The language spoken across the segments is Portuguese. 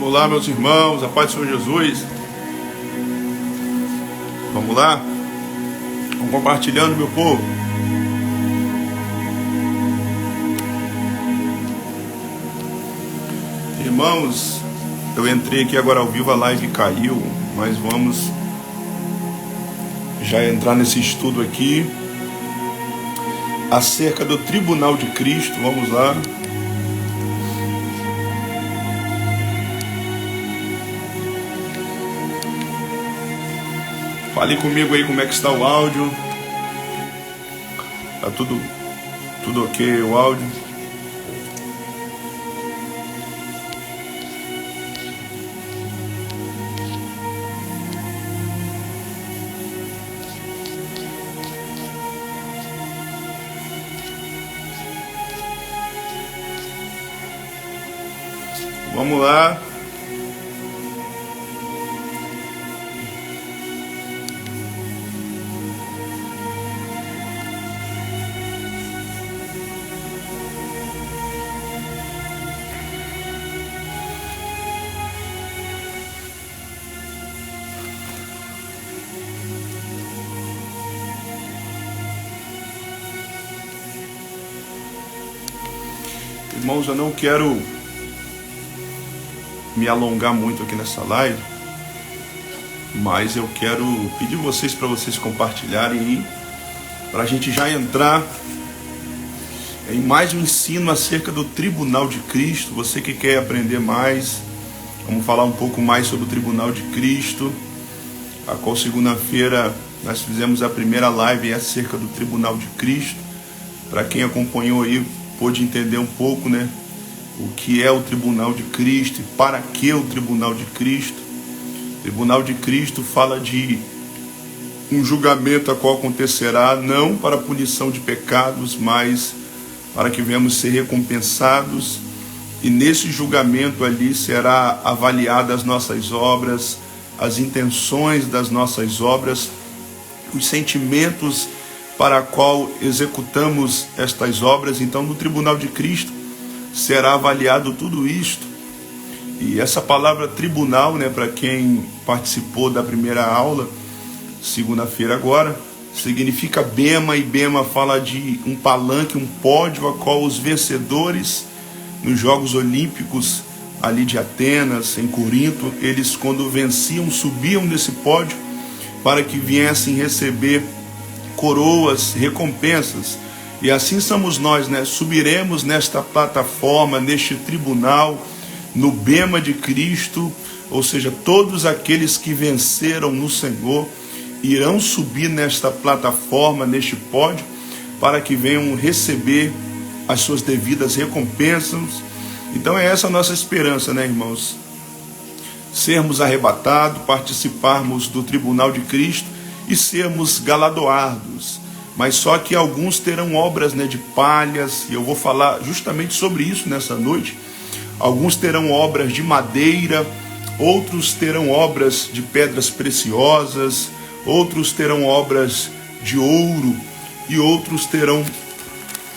Vamos lá, meus irmãos, a paz do Senhor Jesus. Vamos lá? Vamos compartilhando, meu povo. Irmãos, eu entrei aqui agora ao vivo, a live caiu, mas vamos já entrar nesse estudo aqui acerca do Tribunal de Cristo. Vamos lá. Fale comigo aí como é que está o áudio. Tá tudo ok o áudio? Vamos lá. Irmãos, eu não quero me alongar muito aqui nessa live, mas eu quero pedir para vocês compartilharem aí, para a gente já entrar em mais um ensino acerca do Tribunal de Cristo. Você que quer aprender mais, vamos falar um pouco mais sobre o Tribunal de Cristo, a qual segunda-feira nós fizemos a primeira live acerca do Tribunal de Cristo. Para quem acompanhou aí, pôde entender um pouco, né, o que é o Tribunal de Cristo e para que o Tribunal de Cristo. O Tribunal de Cristo fala de um julgamento a qual acontecerá não para punição de pecados, mas para que venhamos ser recompensados, e nesse julgamento ali será avaliada as nossas obras, as intenções das nossas obras, os sentimentos para a qual executamos estas obras. Então, no Tribunal de Cristo será avaliado tudo isto. E essa palavra tribunal, né, para quem participou da primeira aula, segunda-feira agora, significa bema, e bema fala de um palanque, um pódio, a qual os vencedores nos Jogos Olímpicos ali de Atenas, em Corinto, eles quando venciam, subiam nesse pódio para que viessem receber coroas, recompensas. E assim somos nós, né? Subiremos nesta plataforma, neste tribunal, no bema de Cristo, ou seja, todos aqueles que venceram no Senhor irão subir nesta plataforma, neste pódio, para que venham receber as suas devidas recompensas. Então é essa a nossa esperança, né, irmãos? Sermos arrebatados, participarmos do Tribunal de Cristo e sermos galardoados. Mas só que alguns terão obras, né, de palhas, e eu vou falar justamente sobre isso nessa noite. Alguns terão obras de madeira, outros terão obras de pedras preciosas, outros terão obras de ouro, e outros terão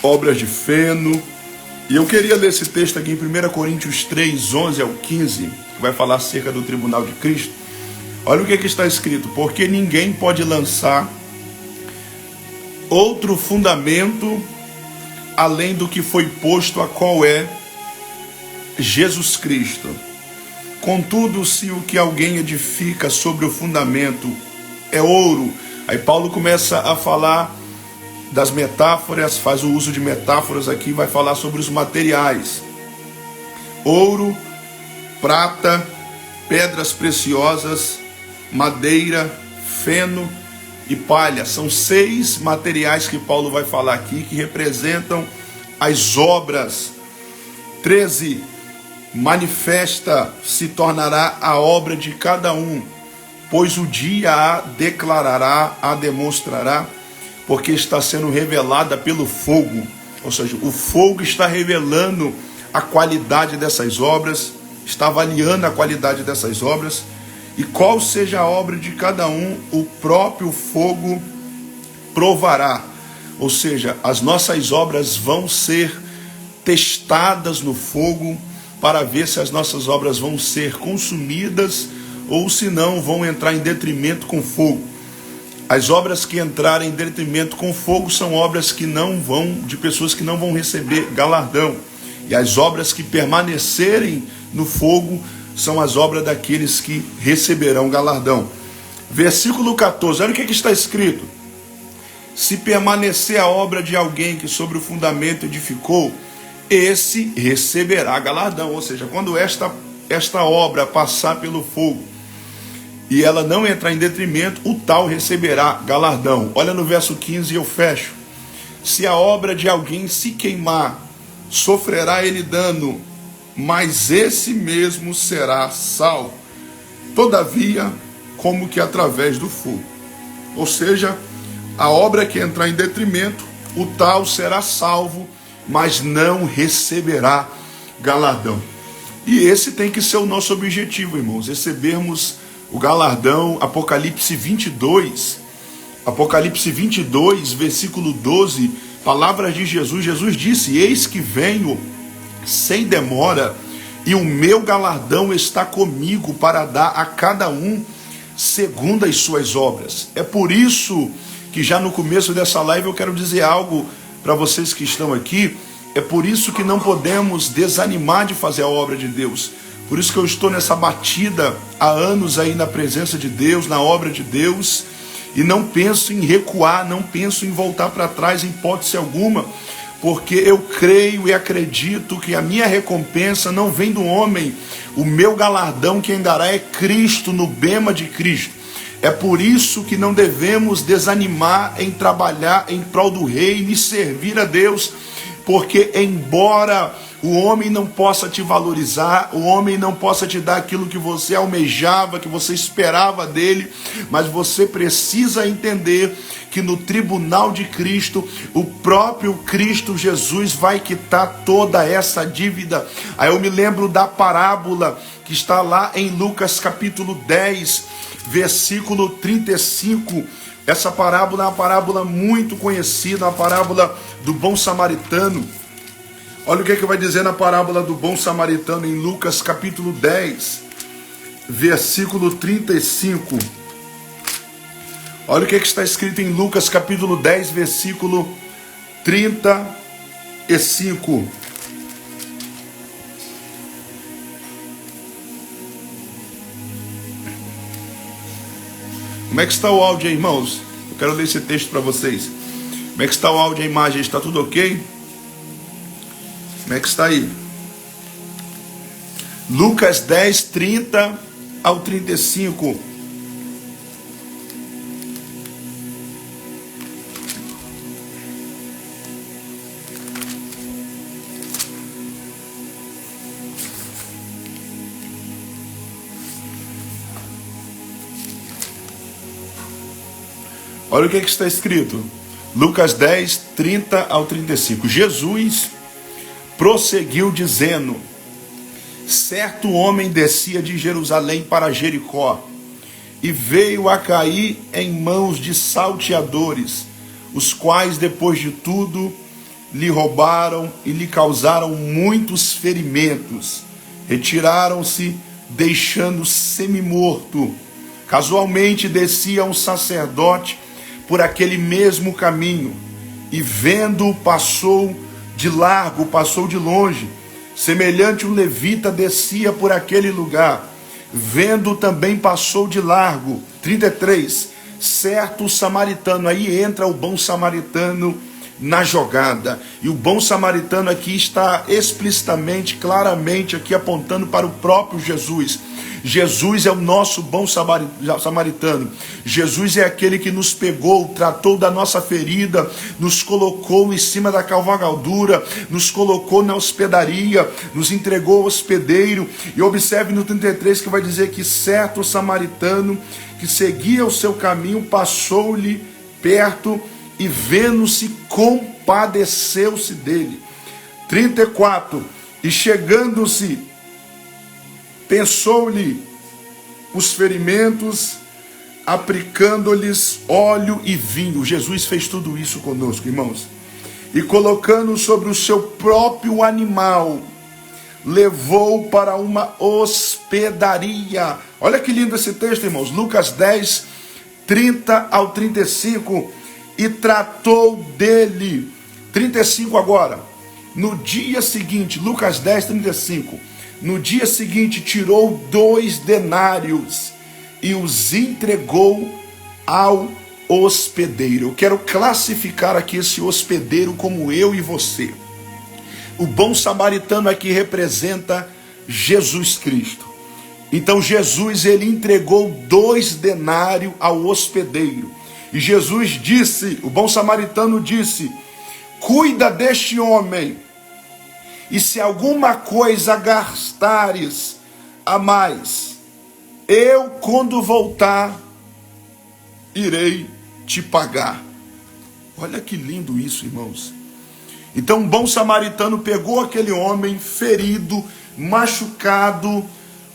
obras de feno. E eu queria ler esse texto aqui em 1 Coríntios 3, 11 ao 15, que vai falar acerca do Tribunal de Cristo. Olha o que está escrito: porque ninguém pode lançar outro fundamento além do que foi posto, a qual é Jesus Cristo. Contudo, se o que alguém edifica sobre o fundamento é ouro, aí Paulo começa a falar das metáforas, faz o uso de metáforas aqui, vai falar sobre os materiais: ouro, prata, pedras preciosas, madeira, feno e palha. São 6 materiais que Paulo vai falar aqui, que representam as obras. 13, manifesta se tornará a obra de cada um, pois o dia a declarará, a demonstrará, porque está sendo revelada pelo fogo. Ou seja, o fogo está revelando a qualidade dessas obras, está avaliando a qualidade dessas obras. E qual seja a obra de cada um, o próprio fogo provará. Ou seja, as nossas obras vão ser testadas no fogo, para ver se as nossas obras vão ser consumidas ou se não vão entrar em detrimento com fogo. As obras que entrarem em detrimento com fogo são obras que não vão, de pessoas que não vão receber galardão. E as obras que permanecerem no fogo são as obras daqueles que receberão galardão. Versículo 14, olha o que está escrito. Se permanecer a obra de alguém que sobre o fundamento edificou, esse receberá galardão. Ou seja, quando esta obra passar pelo fogo e ela não entrar em detrimento, o tal receberá galardão. Olha no verso 15 e eu fecho. Se a obra de alguém se queimar, sofrerá ele dano, mas esse mesmo será salvo, todavia, como que através do fogo. Ou seja, a obra que entrar em detrimento, o tal será salvo, mas não receberá galardão. E esse tem que ser o nosso objetivo, irmãos, recebermos o galardão. Apocalipse 22, versículo 12, palavras de Jesus. Jesus disse: eis que venho sem demora, e o meu galardão está comigo para dar a cada um segundo as suas obras. É por isso que já no começo dessa live eu quero dizer algo para vocês que estão aqui. É por isso que não podemos desanimar de fazer a obra de Deus. Por isso que eu estou nessa batida há anos aí na presença de Deus, na obra de Deus, e não penso em recuar, não penso em voltar para trás em hipótese alguma, porque eu creio e acredito que a minha recompensa não vem do homem. O meu galardão quem dará é Cristo, no bema de Cristo. É por isso que não devemos desanimar em trabalhar em prol do reino e servir a Deus, porque embora o homem não possa te valorizar, o homem não possa te dar aquilo que você almejava, que você esperava dele, mas você precisa entender que no tribunal de Cristo, o próprio Cristo Jesus vai quitar toda essa dívida. Aí eu me lembro da parábola que está lá em Lucas capítulo 10, versículo 35, essa parábola é uma parábola muito conhecida, a parábola do bom samaritano. Olha o que vai dizer na parábola do bom samaritano em Lucas capítulo 10, versículo 35. Olha o que está escrito em Lucas capítulo 10, versículo 35. Como é que está o áudio aí, irmãos? Eu quero ler esse texto para vocês. Como é que está o áudio e a imagem? Está tudo ok? Como é que está aí? Lucas 10, 30 ao 35. Olha o que está escrito. Lucas 10, 30 ao 35. Jesus prosseguiu dizendo: certo homem descia de Jerusalém para Jericó e veio a cair em mãos de salteadores, os quais depois de tudo lhe roubaram e lhe causaram muitos ferimentos. Retiraram-se, deixando semi-morto. Casualmente descia um sacerdote por aquele mesmo caminho, e vendo-o passou de largo, passou de longe. Semelhante um levita descia por aquele lugar, vendo também passou de largo. 33, certo samaritano, aí entra o bom samaritano na jogada, e o bom samaritano aqui está explicitamente, claramente aqui apontando para o próprio Jesus. Jesus é o nosso bom samaritano. Jesus é aquele que nos pegou, tratou da nossa ferida, nos colocou em cima da cavalgadura, nos colocou na hospedaria, nos entregou ao hospedeiro. E observe no 33 que vai dizer que certo samaritano que seguia o seu caminho passou-lhe perto e vendo-se compadeceu-se dele. 34, e chegando-se pensou-lhe os ferimentos, aplicando-lhes óleo e vinho. Jesus fez tudo isso conosco, irmãos. E colocando sobre o seu próprio animal, levou para uma hospedaria. Olha que lindo esse texto, irmãos. Lucas 10, 30 ao 35. E tratou dele. 35 agora. No dia seguinte, Lucas 10, 35. No dia seguinte, tirou 2 denários e os entregou ao hospedeiro. Eu quero classificar aqui esse hospedeiro como eu e você. O bom samaritano aqui representa Jesus Cristo. Então Jesus, ele entregou 2 denários ao hospedeiro. E Jesus disse, o bom samaritano disse: cuida deste homem, e se alguma coisa gastares a mais, eu, quando voltar, irei te pagar. Olha que lindo isso, irmãos. Então um bom samaritano pegou aquele homem ferido, machucado,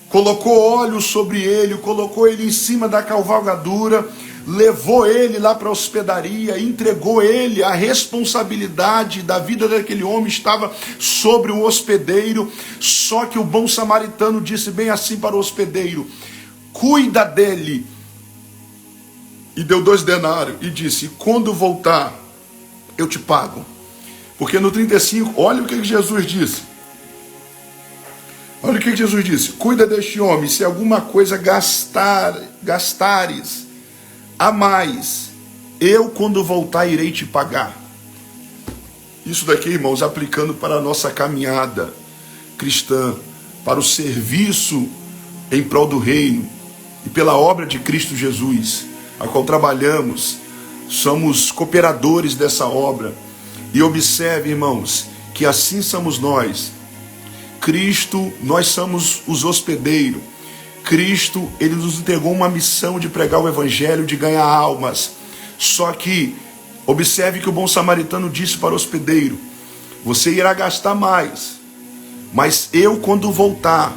colocou óleo sobre ele, colocou ele em cima da cavalgadura, levou ele lá para a hospedaria, entregou ele, a responsabilidade da vida daquele homem estava sobre o hospedeiro. Só que o bom samaritano disse bem assim para o hospedeiro: cuida dele. E deu 2 denários e disse: quando voltar, eu te pago. Porque no 35, olha o que Jesus disse. Olha o que Jesus disse: cuida deste homem, se alguma coisa gastares a mais, eu, quando voltar, irei te pagar. Isso daqui, irmãos, aplicando para a nossa caminhada cristã, para o serviço em prol do reino e pela obra de Cristo Jesus, a qual trabalhamos, somos cooperadores dessa obra. E observe, irmãos, que assim somos nós. Cristo, nós somos os hospedeiros. Cristo, ele nos entregou uma missão de pregar o evangelho, de ganhar almas. Só que, observe que o bom samaritano disse para o hospedeiro: você irá gastar mais, mas eu, quando voltar,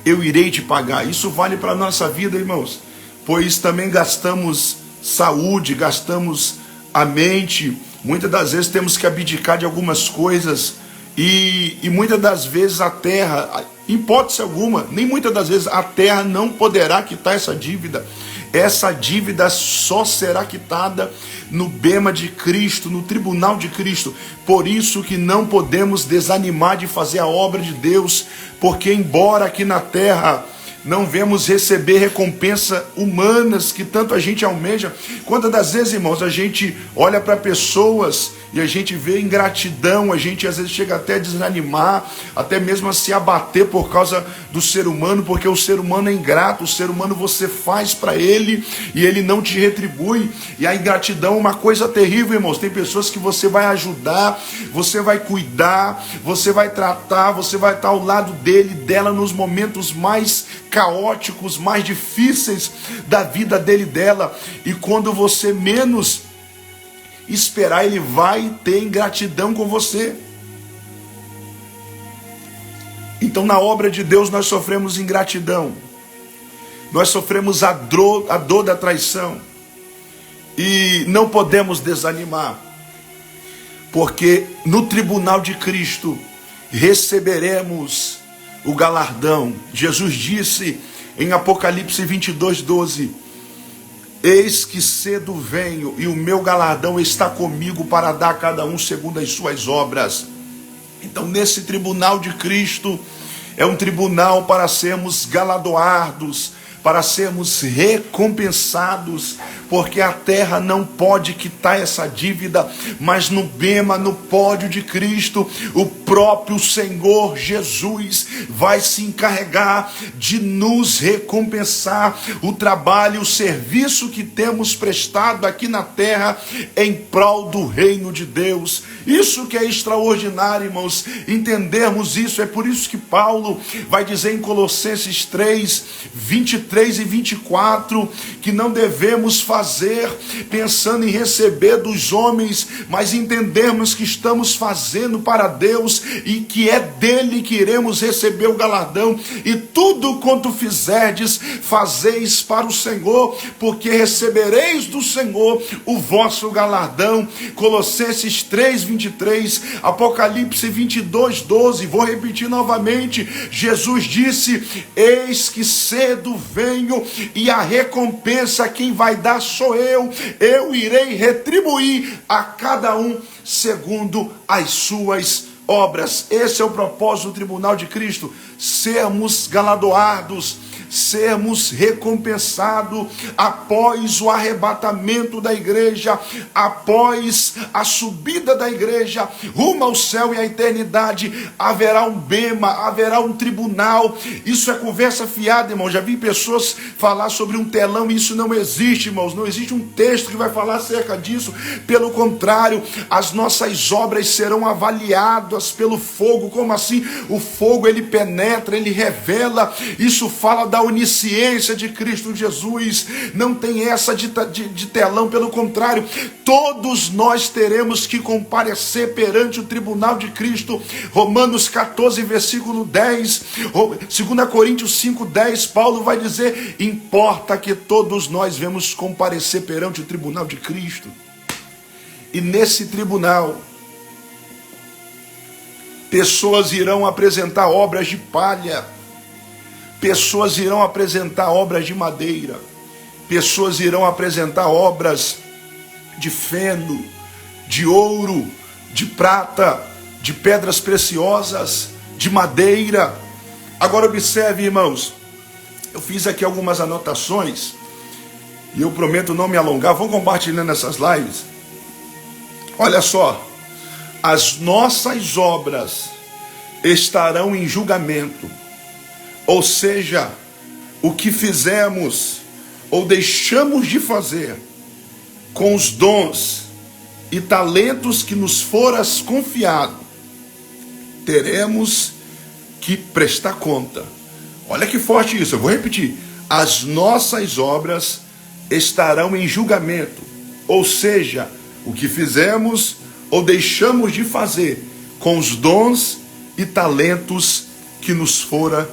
eu irei te pagar. Isso vale para a nossa vida, irmãos, pois também gastamos saúde, gastamos a mente. Muitas das vezes temos que abdicar de algumas coisas, e muitas das vezes a terra, em hipótese alguma, nem muitas das vezes a terra não poderá quitar essa dívida. Essa dívida só será quitada no bema de Cristo, no tribunal de Cristo. Por isso que não podemos desanimar de fazer a obra de Deus, porque embora aqui na terra não vemos receber recompensa humanas que tanto a gente almeja, quantas das vezes, irmãos, a gente olha para pessoas e a gente vê ingratidão, a gente às vezes chega até a desanimar, até mesmo a se abater por causa do ser humano, porque o ser humano é ingrato, o ser humano você faz para ele e ele não te retribui. E a ingratidão é uma coisa terrível, irmãos. Tem pessoas que você vai ajudar, você vai cuidar, você vai tratar, você vai estar ao lado dele, dela nos momentos mais caóticos, mais difíceis da vida dele, dela, e quando você menos esperar, ele vai ter ingratidão com você. Então na obra de Deus nós sofremos ingratidão, nós sofremos a dor da traição, e não podemos desanimar, porque no tribunal de Cristo receberemos o galardão. Jesus disse em Apocalipse 22, 12: eis que cedo venho, e o meu galardão está comigo para dar a cada um segundo as suas obras. Então nesse tribunal de Cristo, é um tribunal para sermos galardoados, para sermos recompensados, porque a terra não pode quitar essa dívida, mas no bema, no pódio de Cristo, o próprio Senhor Jesus vai se encarregar de nos recompensar o trabalho, o serviço que temos prestado aqui na terra em prol do reino de Deus. Isso que é extraordinário, irmãos, entendermos isso. É por isso que Paulo vai dizer em Colossenses 3, 23, 23 e 24, que não devemos fazer pensando em receber dos homens, mas entendermos que estamos fazendo para Deus e que é dele que iremos receber o galardão. E tudo quanto fizerdes, fazeis para o Senhor, porque recebereis do Senhor o vosso galardão. Colossenses 3, 23, Apocalipse 22, 12, vou repetir novamente. Jesus disse: eis que cedo venho, e a recompensa quem vai dar sou eu irei retribuir a cada um segundo as suas obras. Esse é o propósito do tribunal de Cristo: sermos galardoados, sermos recompensados após o arrebatamento da igreja, após a subida da igreja rumo ao céu e à eternidade. Haverá um bema, haverá um tribunal. Isso é conversa fiada, irmão. Já vi pessoas falar sobre um telão, e isso não existe, irmãos. Não existe um texto que vai falar acerca disso. Pelo contrário, as nossas obras serão avaliadas pelo fogo. Como assim? O fogo, ele penetra, ele revela. Isso fala da onisciência de Cristo Jesus. Não tem essa de telão. Pelo contrário, todos nós teremos que comparecer perante o tribunal de Cristo. Romanos 14, versículo 10, 2 Coríntios 5, 10, Paulo vai dizer: importa que todos nós vamos comparecer perante o tribunal de Cristo. E nesse tribunal, pessoas irão apresentar obras de palha, pessoas irão apresentar obras de madeira, pessoas irão apresentar obras de feno, de ouro, de prata, de pedras preciosas, de madeira. Agora observe, irmãos, eu fiz aqui algumas anotações e eu prometo não me alongar. Vou compartilhando essas lives. Olha só, as nossas obras estarão em julgamento. Ou seja, o que fizemos ou deixamos de fazer com os dons e talentos que nos foram confiados, teremos que prestar conta. Olha que forte isso, eu vou repetir. As nossas obras estarão em julgamento. Ou seja, o que fizemos ou deixamos de fazer com os dons e talentos que nos foram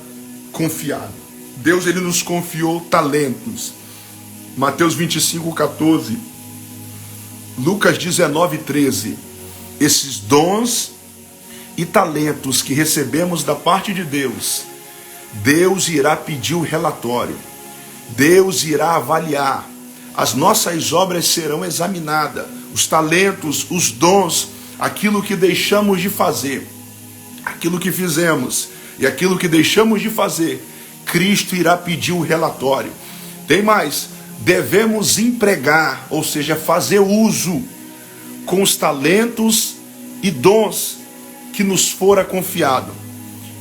confiados. Deus, ele nos confiou talentos. Mateus 25, 14. Lucas 19, 13. Esses dons e talentos que recebemos da parte de Deus, Deus irá pedir o relatório. Deus irá avaliar. As nossas obras serão examinadas. Os talentos, os dons, aquilo que deixamos de fazer, aquilo que fizemos e aquilo que deixamos de fazer, Cristo irá pedir o relatório. Tem mais, devemos empregar, ou seja, fazer uso com os talentos e dons que nos fora confiado.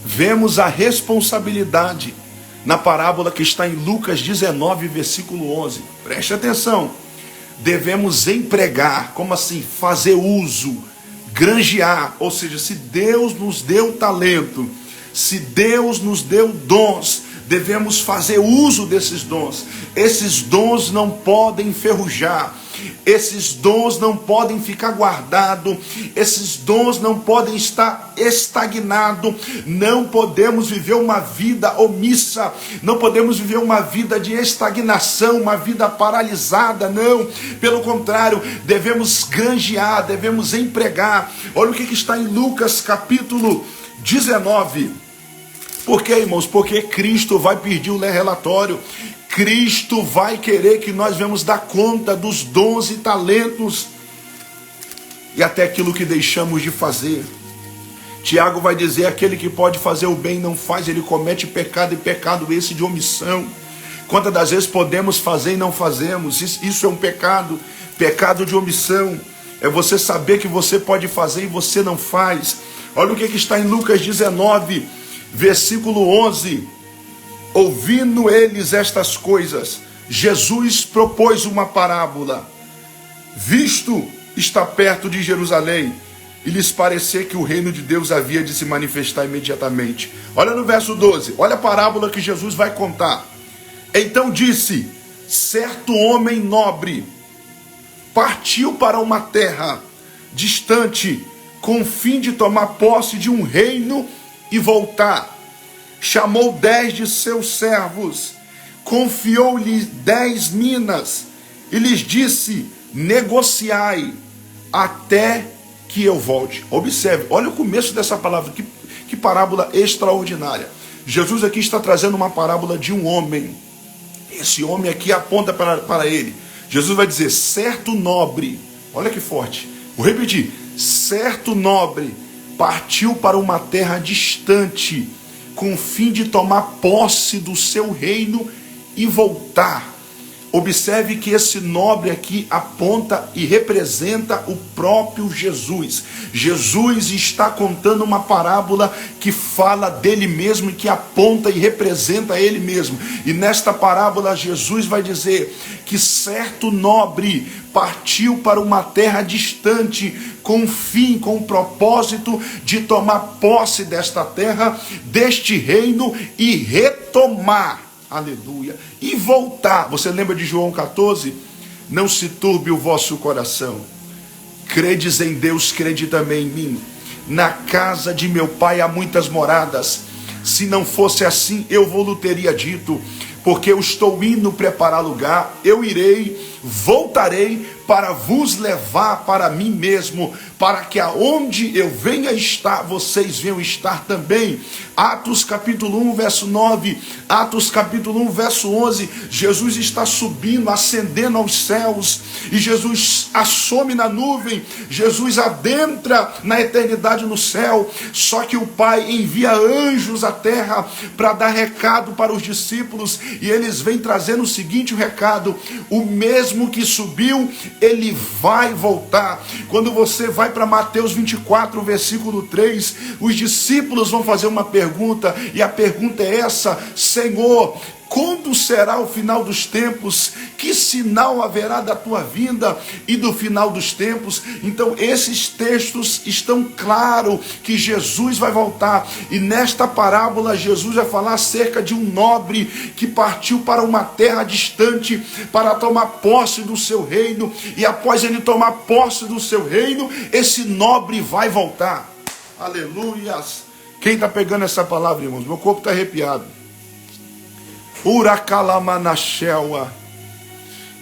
Vemos a responsabilidade na parábola que está em Lucas 19, versículo 11. Preste atenção. Devemos empregar, como assim? Fazer uso, granjear, ou seja, se Deus nos deu talento, se Deus nos deu dons, devemos fazer uso desses dons. Esses dons não podem enferrujar, esses dons não podem ficar guardados, esses dons não podem estar estagnados. Não podemos viver uma vida omissa, não podemos viver uma vida de estagnação, uma vida paralisada, não. Pelo contrário, devemos granjear, devemos empregar. Olha o que está em Lucas capítulo 19. Por quê, irmãos? Porque Cristo vai pedir o relatório. Cristo vai querer que nós venhamos dar conta dos dons e talentos e até aquilo que deixamos de fazer. Tiago vai dizer: aquele que pode fazer o bem e não faz, ele comete pecado, e pecado esse de omissão. Quantas das vezes podemos fazer e não fazemos? Isso é um pecado, pecado de omissão. É você saber que você pode fazer e você não faz. Olha o que está em Lucas 19, versículo 11. Ouvindo eles estas coisas, Jesus propôs uma parábola. Visto está perto de Jerusalém, e lhes parecer que o reino de Deus havia de se manifestar imediatamente. Olha no verso 12, olha a parábola que Jesus vai contar. Então disse: certo homem nobre partiu para uma terra distante, com o fim de tomar posse de um reino e voltar. Chamou 10 de seus servos, confiou-lhes 10 minas, e lhes disse: negociai até que eu volte. Observe, olha o começo dessa palavra, que parábola extraordinária. Jesus aqui está trazendo uma parábola de um homem. Esse homem aqui aponta para ele. Jesus vai dizer: certo nobre, olha que forte, vou repetir, certo nobre partiu para uma terra distante, com o fim de tomar posse do seu reino e voltar. Observe que esse nobre aqui aponta e representa o próprio Jesus. Jesus está contando uma parábola que fala dele mesmo e que aponta e representa ele mesmo. E nesta parábola Jesus vai dizer que certo nobre partiu para uma terra distante, com o fim, com o propósito de tomar posse desta terra, deste reino e retomar. Aleluia. E voltar. Você lembra de João 14? Não se turbe o vosso coração. Credes em Deus, crede também em mim. Na casa de meu pai há muitas moradas. Se não fosse assim, eu vou-lhe teria dito, porque eu estou indo preparar lugar. Eu irei, voltarei para vos levar para mim mesmo, para que aonde eu venha estar, vocês venham estar também. Atos capítulo 1, verso 9, Atos capítulo 1, verso 11, Jesus está subindo, ascendendo aos céus, e Jesus assume na nuvem, Jesus adentra na eternidade no céu, só que o Pai envia anjos à terra para dar recado para os discípulos, e eles vêm trazendo o seguinte recado: o mesmo que subiu, ele vai voltar. Quando você vai para Mateus 24, versículo 3, os discípulos vão fazer uma pergunta, e a pergunta é essa: Senhor, quando será o final dos tempos? Que sinal haverá da tua vinda e do final dos tempos? Então esses textos estão claros que Jesus vai voltar. E nesta parábola Jesus vai falar acerca de um nobre que partiu para uma terra distante para tomar posse do seu reino. E após ele tomar posse do seu reino, esse nobre vai voltar. Aleluias. Quem está pegando essa palavra, irmãos? Meu corpo está arrepiado. Uracalamanachela.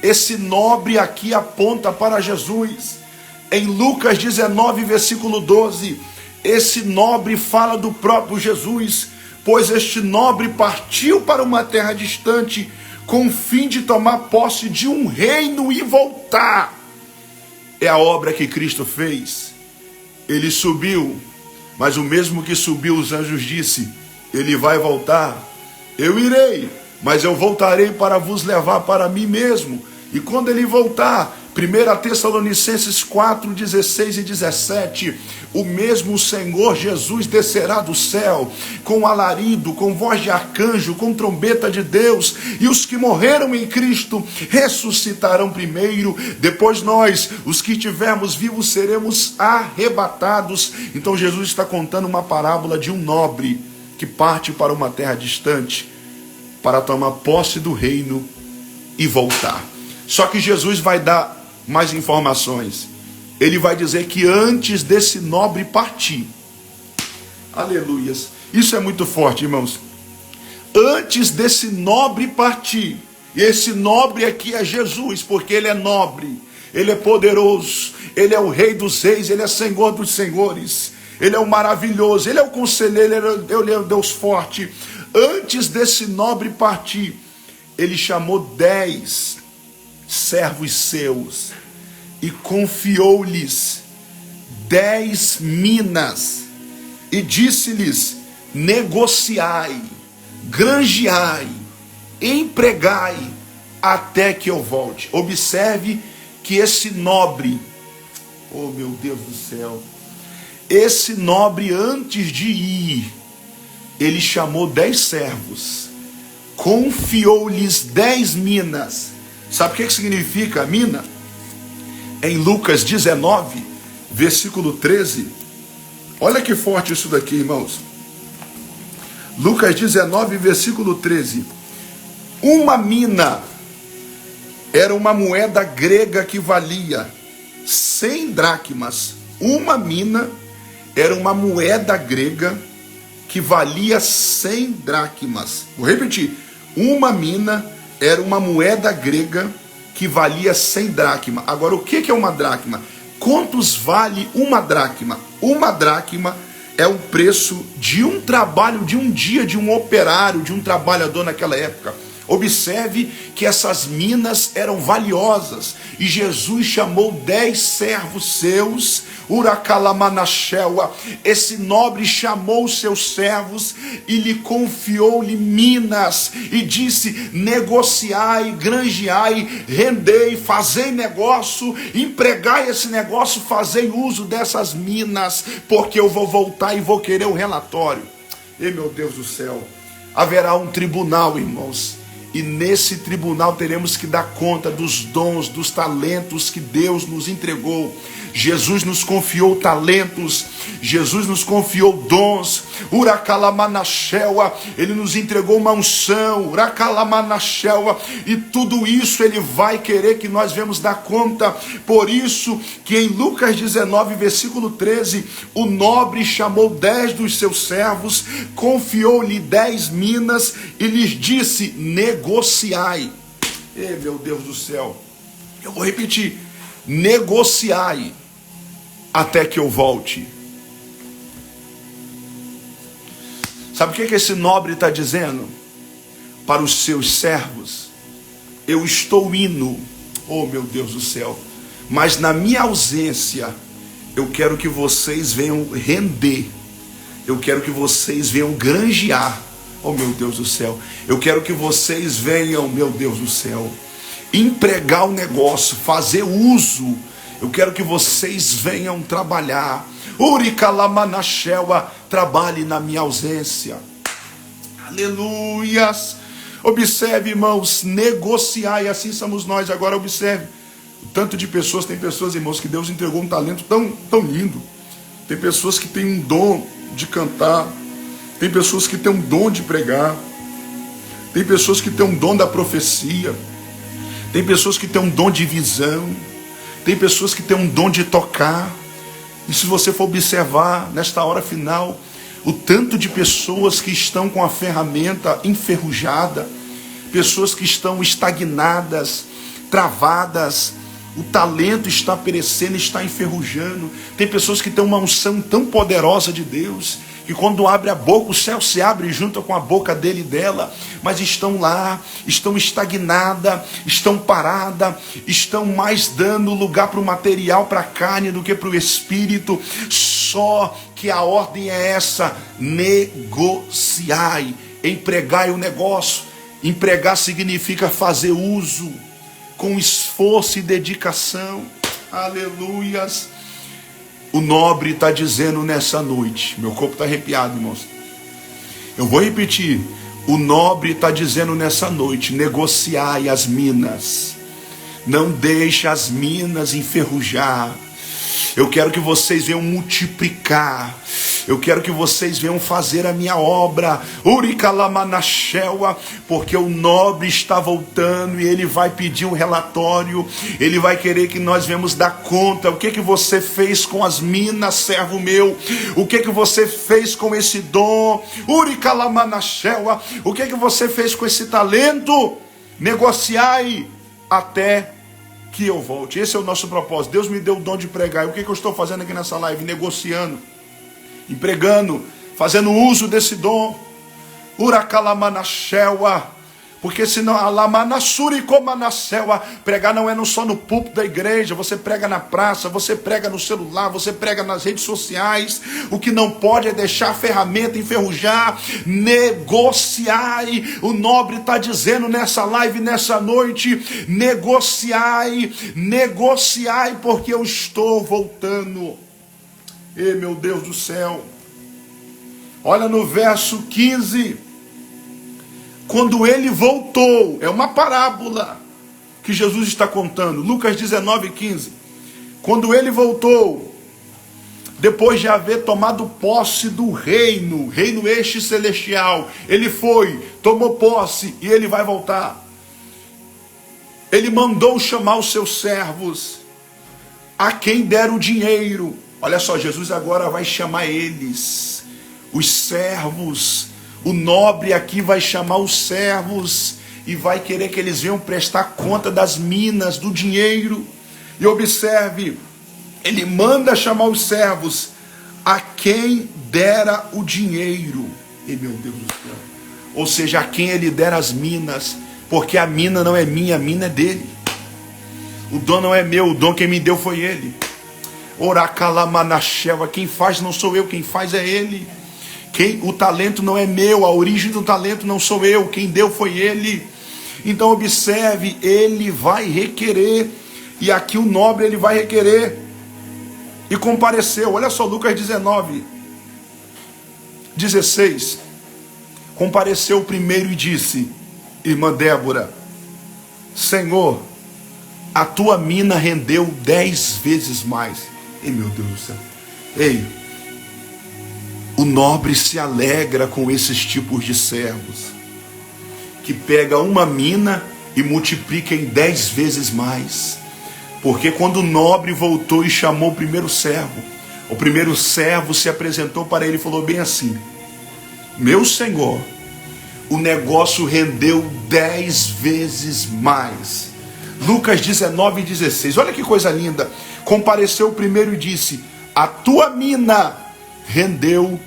Esse nobre aqui aponta para Jesus. Em Lucas 19, versículo 12, esse nobre fala do próprio Jesus, pois este nobre partiu para uma terra distante, com o fim de tomar posse de um reino e voltar. É a obra que Cristo fez. Ele subiu, mas o mesmo que subiu, os anjos disse: ele vai voltar. Eu irei, mas eu voltarei para vos levar para mim mesmo. E quando ele voltar, 1 Tessalonicenses 4, 16 e 17, o mesmo Senhor Jesus descerá do céu, com alarido, com voz de arcanjo, com trombeta de Deus, e os que morreram em Cristo ressuscitarão primeiro, depois nós, os que estivermos vivos, seremos arrebatados. Então Jesus está contando uma parábola de um nobre que parte para uma terra distante, para tomar posse do reino e voltar. Só que Jesus vai dar mais informações. Ele vai dizer que antes desse nobre partir, aleluias, isso é muito forte, irmãos. Antes desse nobre partir, e esse nobre aqui é Jesus, porque ele é nobre, ele é poderoso, ele é o rei dos reis, ele é senhor dos senhores, ele é o maravilhoso, ele é o conselheiro, ele é o Deus forte. Antes desse nobre partir, ele chamou 10 servos seus e confiou-lhes 10 minas e disse-lhes: negociai, granjeai, empregai até que eu volte. Observe que esse nobre, oh meu Deus do céu, esse nobre, antes de ir, ele chamou 10 servos, confiou-lhes 10 minas. Sabe o que significa mina? Em Lucas 19, versículo 13, olha que forte isso daqui, irmãos. Lucas 19, versículo 13. Uma mina era uma moeda grega que valia 100 dracmas. Uma mina era uma moeda grega que valia 100 dracmas. Vou repetir. Uma mina era uma moeda grega que valia 100 dracmas. Agora, o que é uma dracma? Quantos vale uma dracma? Uma dracma é o preço de um trabalho, de um dia, de um operário, de um trabalhador naquela época. Observe que essas minas eram valiosas. E Jesus chamou 10 servos seus, Uracalamanachel. Esse nobre chamou os seus servos e lhe confiou-lhe minas. E disse: negociai, granjeai, rendei, fazei negócio, empregai esse negócio, fazei uso dessas minas, porque eu vou voltar e vou querer o relatório. E meu Deus do céu, haverá um tribunal, irmãos. E nesse tribunal teremos que dar conta dos dons, dos talentos que Deus nos entregou. Jesus nos confiou talentos, Jesus nos confiou dons, Uracalamanachel, Ele nos entregou uma unção, Uracalamanachel, e tudo isso Ele vai querer que nós venhamos dar conta. Por isso que em Lucas 19, versículo 13, o nobre chamou 10 dos seus servos, confiou-lhe 10 minas e lhes disse: negociai. Meu Deus do céu, eu vou repetir: negociai até que eu volte. Sabe o que esse nobre está dizendo para os seus servos? Eu estou indo, oh meu Deus do céu, mas na minha ausência eu quero que vocês venham render, eu quero que vocês venham granjear, oh meu Deus do céu, eu quero que vocês venham, meu Deus do céu, empregar o negócio, fazer uso. Eu quero que vocês venham trabalhar. Uricalamanachel, trabalhe na minha ausência. Aleluias. Observe, irmãos, negociar, e assim somos nós. Agora observe o tanto de pessoas. Tem pessoas, irmãos, que Deus entregou um talento tão lindo. Tem pessoas que têm um dom de cantar. Tem pessoas que têm um dom de pregar. Tem pessoas que têm um dom da profecia. Tem pessoas que têm um dom de visão. Tem pessoas que têm um dom de tocar. E se você for observar nesta hora final, o tanto de pessoas que estão com a ferramenta enferrujada, pessoas que estão estagnadas, travadas, o talento está perecendo, está enferrujando. Tem pessoas que têm uma unção tão poderosa de Deus, que quando abre a boca, o céu se abre junto com a boca dele e dela, mas estão lá, estão estagnadas, estão paradas, estão mais dando lugar para o material, para a carne, do que para o espírito. Só que a ordem é essa: negociai, empregai o negócio. Empregar significa fazer uso, com esforço e dedicação. Aleluias. O nobre está dizendo nessa noite, meu corpo está arrepiado, irmãos. Eu vou repetir. O nobre está dizendo nessa noite: negociai as minas. Não deixe as minas enferrujar. Eu quero que vocês venham multiplicar. Eu quero que vocês venham fazer a minha obra. Uricalamanachel, porque o nobre está voltando e ele vai pedir um relatório. Ele vai querer que nós venhamos dar conta. O que você fez com as minas, servo meu? O que você fez com esse dom? Uricalamanachel, o que você fez com esse talento? Negociai até que eu volte. Esse é o nosso propósito. Deus me deu o dom de pregar. E o que eu estou fazendo aqui nessa live? Negociando, empregando, fazendo uso desse dom. Uracalamanachel, porque senão pregar não é só no púlpito da igreja. Você prega na praça, você prega no celular, você prega nas redes sociais. O que não pode é deixar a ferramenta enferrujar. Negociai. O nobre está dizendo nessa live, nessa noite: negociai, negociai, porque eu estou voltando. E meu Deus do céu, olha no verso 15. Quando ele voltou, é uma parábola que Jesus está contando. Lucas 19, 15. Quando ele voltou, depois de haver tomado posse do reino este celestial, ele foi, tomou posse e ele vai voltar. Ele mandou chamar os seus servos, a quem der o dinheiro. Olha só, Jesus agora vai chamar eles, os servos. O nobre aqui vai chamar os servos e vai querer que eles venham prestar conta das minas, do dinheiro. E observe, ele manda chamar os servos, a quem dera o dinheiro. E meu Deus do céu. Ou seja, a quem ele dera as minas, porque a mina não é minha, a mina é dele. O dom não é meu, o dom quem me deu foi ele. Oracalamanacheva, quem faz não sou eu, quem faz é ele. O talento não é meu, a origem do talento não sou eu, quem deu foi ele. Então observe, ele vai requerer, e aqui o nobre ele vai requerer, e compareceu. Olha só, Lucas 19:16. Compareceu o primeiro e disse: irmã Débora, Senhor, a tua mina rendeu 10 vezes mais. Ei, meu Deus do céu. Ei, o nobre se alegra com esses tipos de servos, que pega uma mina e multiplica em 10 vezes mais. Porque quando o nobre voltou e chamou o primeiro servo se apresentou para ele e falou bem assim: meu senhor, o negócio rendeu 10 vezes mais. Lucas 19:16. Olha que coisa linda. Compareceu o primeiro e disse: a tua mina rendeu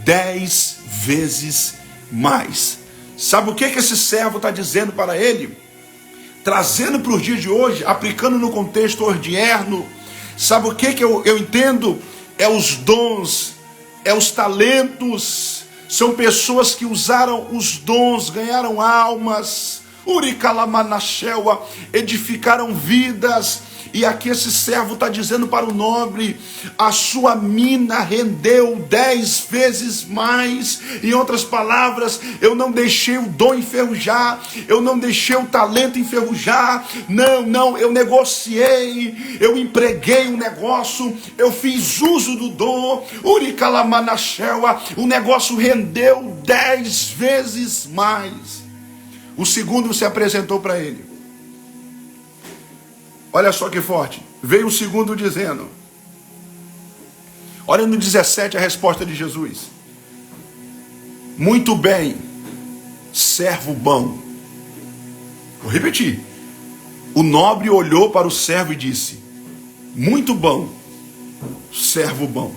10 vezes mais. Sabe o que esse servo está dizendo para ele? Trazendo para os dias de hoje, aplicando no contexto odierno. Sabe o que eu entendo? É os dons, é os talentos. São pessoas que usaram os dons, ganharam almas, Uricalamanachela, edificaram vidas. E aqui esse servo está dizendo para o nobre: a sua mina rendeu 10 vezes mais. Em outras palavras, eu não deixei o dom enferrujar, eu não deixei o talento enferrujar. Não, eu negociei, eu empreguei um negócio, eu fiz uso do dom, Uricalamanachela, o negócio rendeu 10 vezes mais. O segundo se apresentou para ele. Olha só que forte. Veio o segundo dizendo. Olha no 17 a resposta de Jesus. Muito bem, servo bom. Vou repetir. O nobre olhou para o servo e disse: muito bom, servo bom.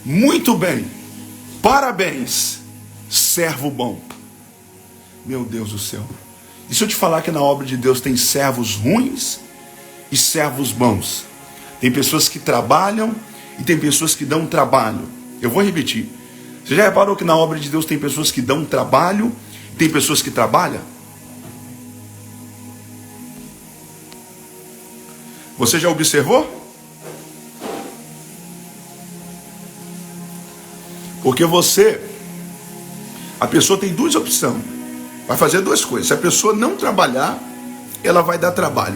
Muito bem, parabéns, servo bom. Meu Deus do céu. E se eu te falar que na obra de Deus tem servos ruins e servos bons? Tem pessoas que trabalham e tem pessoas que dão trabalho. Eu vou repetir. Você já reparou que na obra de Deus tem pessoas que dão trabalho e tem pessoas que trabalham? Você já observou? Porque a pessoa tem duas opções. Vai fazer duas coisas. Se a pessoa não trabalhar, ela vai dar trabalho.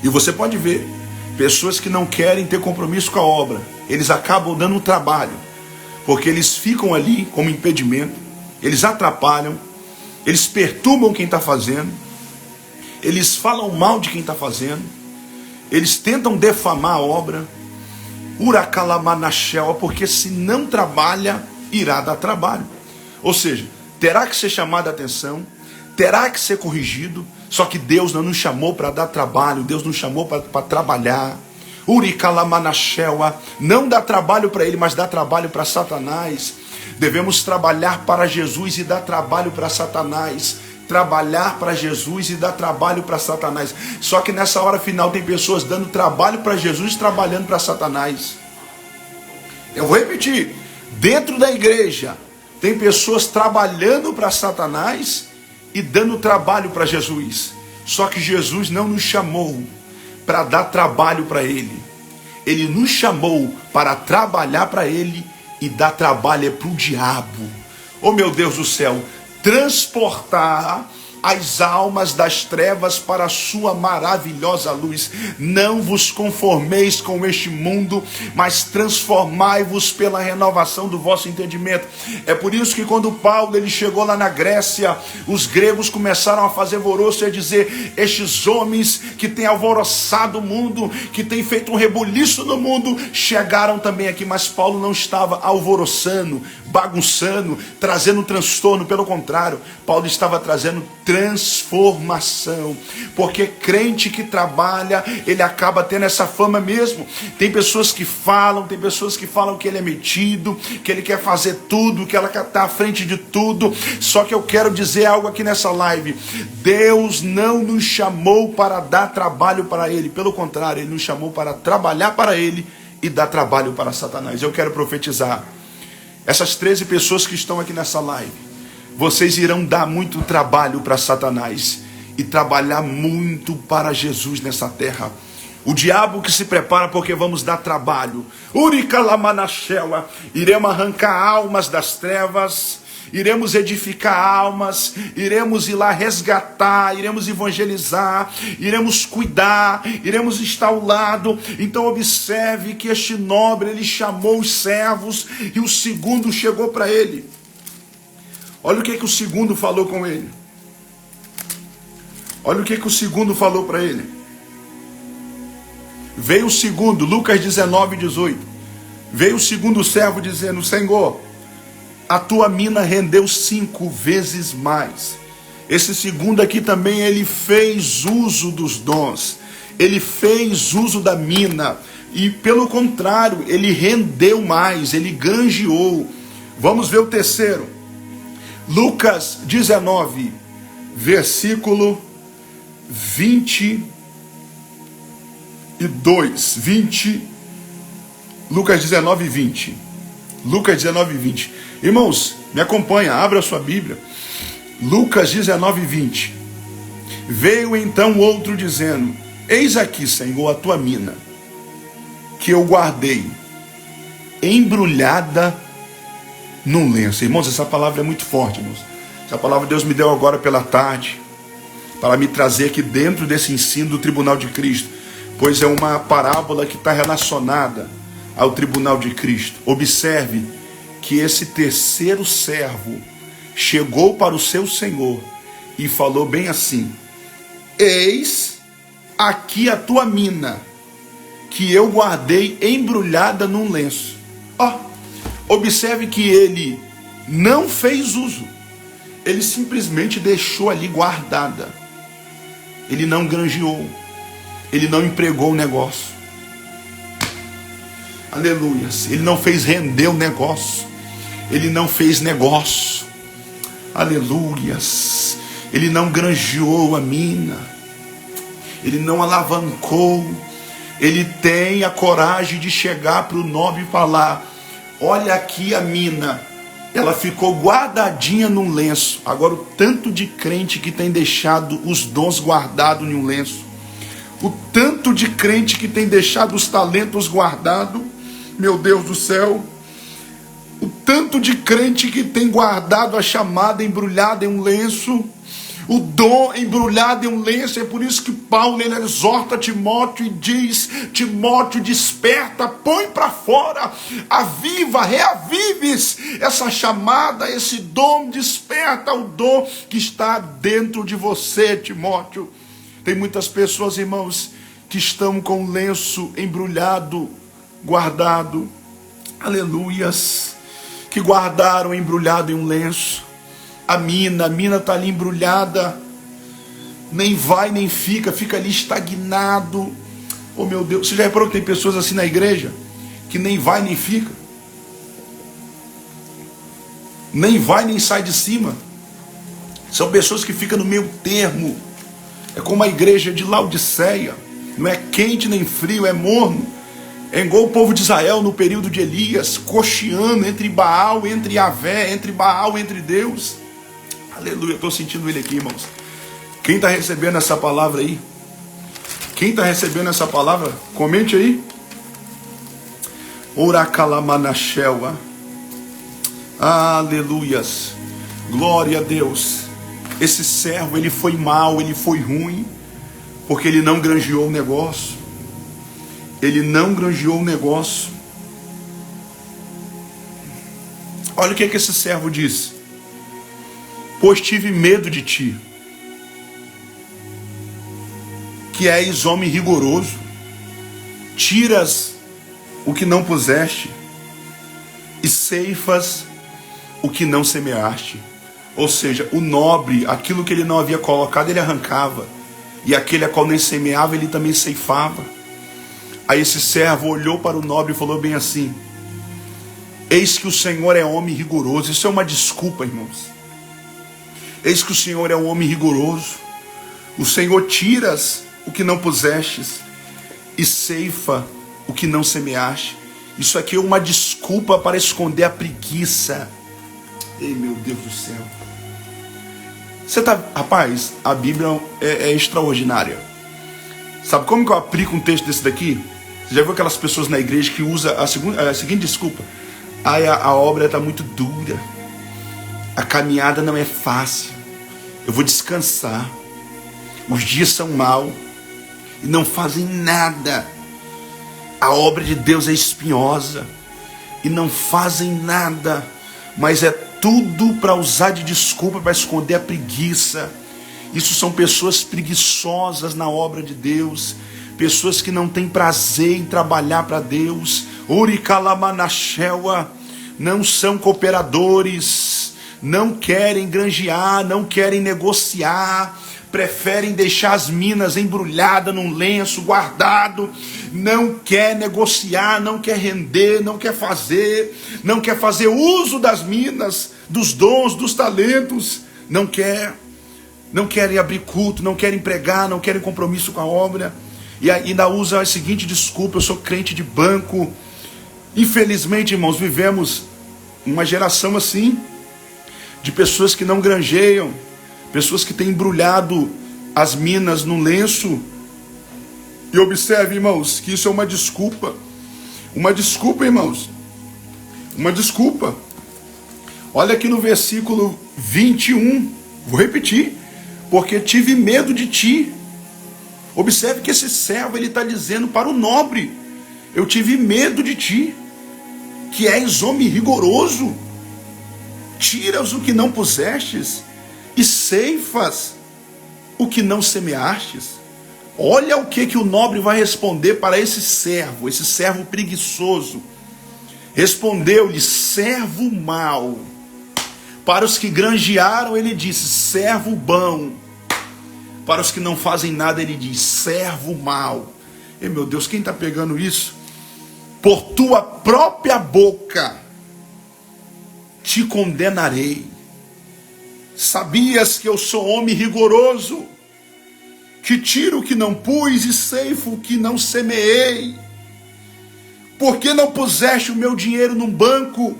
E você pode ver, pessoas que não querem ter compromisso com a obra, eles acabam dando trabalho, porque eles ficam ali como impedimento, eles atrapalham, eles perturbam quem está fazendo, eles falam mal de quem está fazendo, eles tentam defamar a obra, Uracalamanachel, porque se não trabalha, irá dar trabalho. Ou seja, terá que ser chamado a atenção, terá que ser corrigido. Só que Deus não nos chamou para dar trabalho, Deus nos chamou para trabalhar. Uricalamanachela, não dá trabalho para ele, mas dá trabalho para Satanás. Devemos trabalhar para Jesus e dar trabalho para Satanás. Trabalhar para Jesus e dar trabalho para Satanás. Só que nessa hora final tem pessoas dando trabalho para Jesus e trabalhando para Satanás. Eu vou repetir. Dentro da igreja tem pessoas trabalhando para Satanás e dando trabalho para Jesus. Só que Jesus não nos chamou para dar trabalho para ele. Ele nos chamou para trabalhar para ele e dar trabalho para o diabo. Oh meu Deus do céu, transportar as almas das trevas para a sua maravilhosa luz. Não vos conformeis com este mundo, mas transformai-vos pela renovação do vosso entendimento. É por isso que quando Paulo ele chegou lá na Grécia, os gregos começaram a fazer alvoroço e a dizer: estes homens que têm alvoroçado o mundo, que têm feito um rebuliço no mundo, chegaram também aqui. Mas Paulo não estava alvoroçando, bagunçando, trazendo transtorno. Pelo contrário, Paulo estava trazendo transformação, porque crente que trabalha, ele acaba tendo essa fama mesmo. Tem pessoas que falam que ele é metido, que ele quer fazer tudo, que ela está à frente de tudo. Só que eu quero dizer algo aqui nessa live: Deus não nos chamou para dar trabalho para ele, pelo contrário, ele nos chamou para trabalhar para ele e dar trabalho para Satanás. Eu quero profetizar: essas 13 pessoas que estão aqui nessa live, vocês irão dar muito trabalho para Satanás e trabalhar muito para Jesus nessa terra. O diabo que se prepara porque vamos dar trabalho. Uricalamanachela, iremos arrancar almas das trevas, iremos edificar almas, iremos ir lá resgatar, iremos evangelizar, iremos cuidar, iremos estar ao lado. Então observe que este nobre, ele chamou os servos e o segundo chegou para ele. Olha o que o segundo falou com ele. Olha o que o segundo falou para ele. Veio o segundo, Lucas 19:18. Veio o segundo servo dizendo: Senhor, a tua mina rendeu 5 vezes mais. Esse segundo aqui também, ele fez uso dos dons, ele fez uso da mina, e pelo contrário, ele rendeu mais, ele granjeou. Vamos ver o terceiro. Lucas 19, versículo 22. Lucas 19, 20. Lucas 19, 20. Irmãos, me acompanha, abra a sua Bíblia. Lucas 19, 20. Veio então outro dizendo: eis aqui, Senhor, a tua mina, que eu guardei, embrulhada num lenço. Irmãos, essa palavra é muito forte, irmãos. Essa palavra Deus me deu agora pela tarde, para me trazer aqui dentro desse ensino do tribunal de Cristo, pois é uma parábola que está relacionada ao tribunal de Cristo. Observe que esse terceiro servo chegou para o seu senhor e falou bem assim: eis aqui a tua mina, que eu guardei embrulhada num lenço. Observe que ele não fez uso, ele simplesmente deixou ali guardada. Ele não granjeou, ele não empregou o negócio. Aleluias. Ele não fez render o negócio, ele não fez negócio. Aleluias. Ele não granjeou a mina, ele não alavancou. Ele tem a coragem de chegar para o nobre e falar: olha aqui a mina, ela ficou guardadinha num lenço. Agora, o tanto de crente que tem deixado os dons guardados em um lenço, o tanto de crente que tem deixado os talentos guardados, meu Deus do céu, o tanto de crente que tem guardado a chamada embrulhada em um lenço, o dom embrulhado em um lenço. É por isso que Paulo ele exorta Timóteo e diz: Timóteo, desperta, põe para fora, aviva, reavives essa chamada, esse dom. Desperta o dom que está dentro de você, Timóteo. Tem muitas pessoas, irmãos, que estão com o lenço embrulhado, guardado, aleluias, que guardaram embrulhado em um lenço. A mina está ali embrulhada, nem vai nem fica ali estagnado. Oh meu Deus, você já reparou que tem pessoas assim na igreja, que nem vai nem fica, nem vai nem sai de cima? São pessoas que ficam no meio termo. É como a igreja de Laodiceia, não é quente nem frio, é morno. É igual o povo de Israel no período de Elias, cocheando entre Baal, entre Yahvé, entre Baal, entre Deus. Aleluia, eu estou sentindo ele aqui, irmãos. Quem está recebendo essa palavra aí? Quem está recebendo essa palavra? Comente aí. Oracalamanachela. Aleluias. Glória a Deus. esse servo, ele foi mau, ele foi ruim, porque ele não granjeou o negócio. Ele não granjeou o negócio. Olha o que esse servo diz: pois tive medo de ti, que és homem rigoroso, tiras o que não puseste, e ceifas o que não semeaste. Ou seja, o nobre, aquilo que ele não havia colocado, ele arrancava, e aquele a qual nem semeava, ele também ceifava. Aí esse servo olhou para o nobre e falou bem assim: eis que o Senhor é homem rigoroso. Isso é uma desculpa, irmãos. Eis que o Senhor é um homem rigoroso. O Senhor tiras o que não pusestes e ceifa o que não semeaste. Isso aqui é uma desculpa para esconder a preguiça. Ei, meu Deus do céu. Rapaz, a Bíblia é extraordinária. Sabe como que eu aplico um texto desse daqui? Você já viu aquelas pessoas na igreja que usam a seguinte desculpa: a obra está muito dura, a caminhada não é fácil, eu vou descansar, os dias são maus, e não fazem nada. A obra de Deus é espinhosa, e não fazem nada, mas é tudo para usar de desculpa para esconder a preguiça. Isso são pessoas preguiçosas na obra de Deus, pessoas que não têm prazer em trabalhar para Deus. Uricalamanachela, não são cooperadores, não querem granjear, não querem negociar, preferem deixar as minas embrulhadas num lenço guardado, não quer negociar, não quer render, não quer fazer uso das minas, dos dons, dos talentos, não querem abrir culto, não querem pregar, não querem compromisso com a obra, e ainda usa a seguinte desculpa: eu sou crente de banco. Infelizmente, irmãos, vivemos uma geração assim, de pessoas que não granjeiam, pessoas que têm embrulhado as minas no lenço. E observe, irmãos, que isso é uma desculpa. Uma desculpa, irmãos. Uma desculpa. Olha aqui no versículo 21. Vou repetir: porque tive medo de ti. Observe que esse servo, ele está dizendo para o nobre: eu tive medo de ti, que és homem rigoroso, tiras o que não pusestes e ceifas o que não semeastes. Olha o que o nobre vai responder para esse servo preguiçoso. Respondeu-lhe: servo mau. Para os que granjearam, ele disse: servo bom. Para os que não fazem nada, ele diz: servo mau. E meu Deus, quem está pegando isso? Por tua própria boca te condenarei. Sabias que eu sou homem rigoroso, que tiro o que não pus e ceifo o que não semeei? Por que não puseste o meu dinheiro num banco,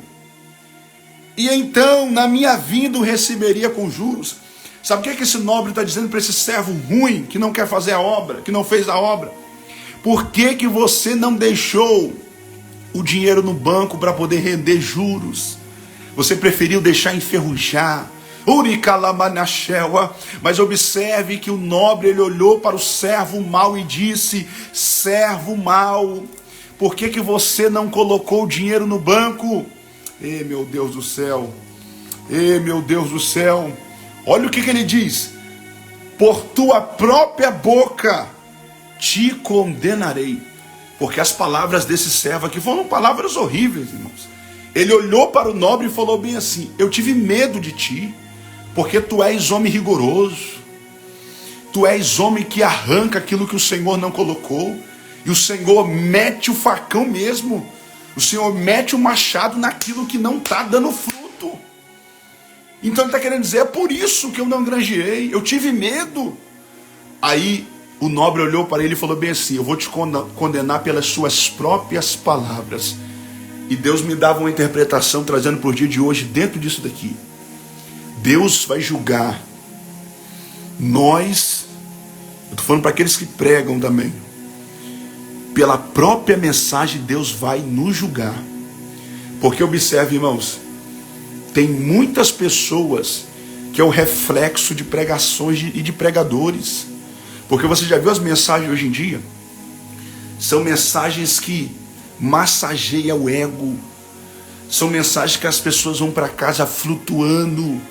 e então na minha vinda o receberia com juros? Sabe o que esse nobre está dizendo para esse servo ruim, que não quer fazer a obra, que não fez a obra? Por que você não deixou o dinheiro no banco para poder render juros? Você preferiu deixar enferrujar. Mas observe que o nobre, ele olhou para o servo mau e disse: servo mau, por que você não colocou o dinheiro no banco? Meu Deus do céu, meu Deus do céu. Olha o que ele diz: por tua própria boca te condenarei. Porque as palavras desse servo aqui foram palavras horríveis, irmãos. Ele olhou para o nobre e falou bem assim: eu tive medo de ti, porque tu és homem rigoroso, tu és homem que arranca aquilo que o Senhor não colocou, e o Senhor mete o facão mesmo, o Senhor mete o machado naquilo que não está dando fruto. Então ele está querendo dizer: é por isso que eu não granjeei, eu tive medo. Aí o nobre olhou para ele e falou bem assim: eu vou te condenar pelas suas próprias palavras. E Deus me dava uma interpretação, trazendo para o dia de hoje, dentro disso daqui. Deus vai julgar nós, eu estou falando para aqueles que pregam também, pela própria mensagem Deus vai nos julgar. Porque observe, irmãos, tem muitas pessoas que é o reflexo de pregações e de pregadores. Porque você já viu as mensagens hoje em dia? São mensagens que massageiam o ego. São mensagens que as pessoas vão para casa flutuando.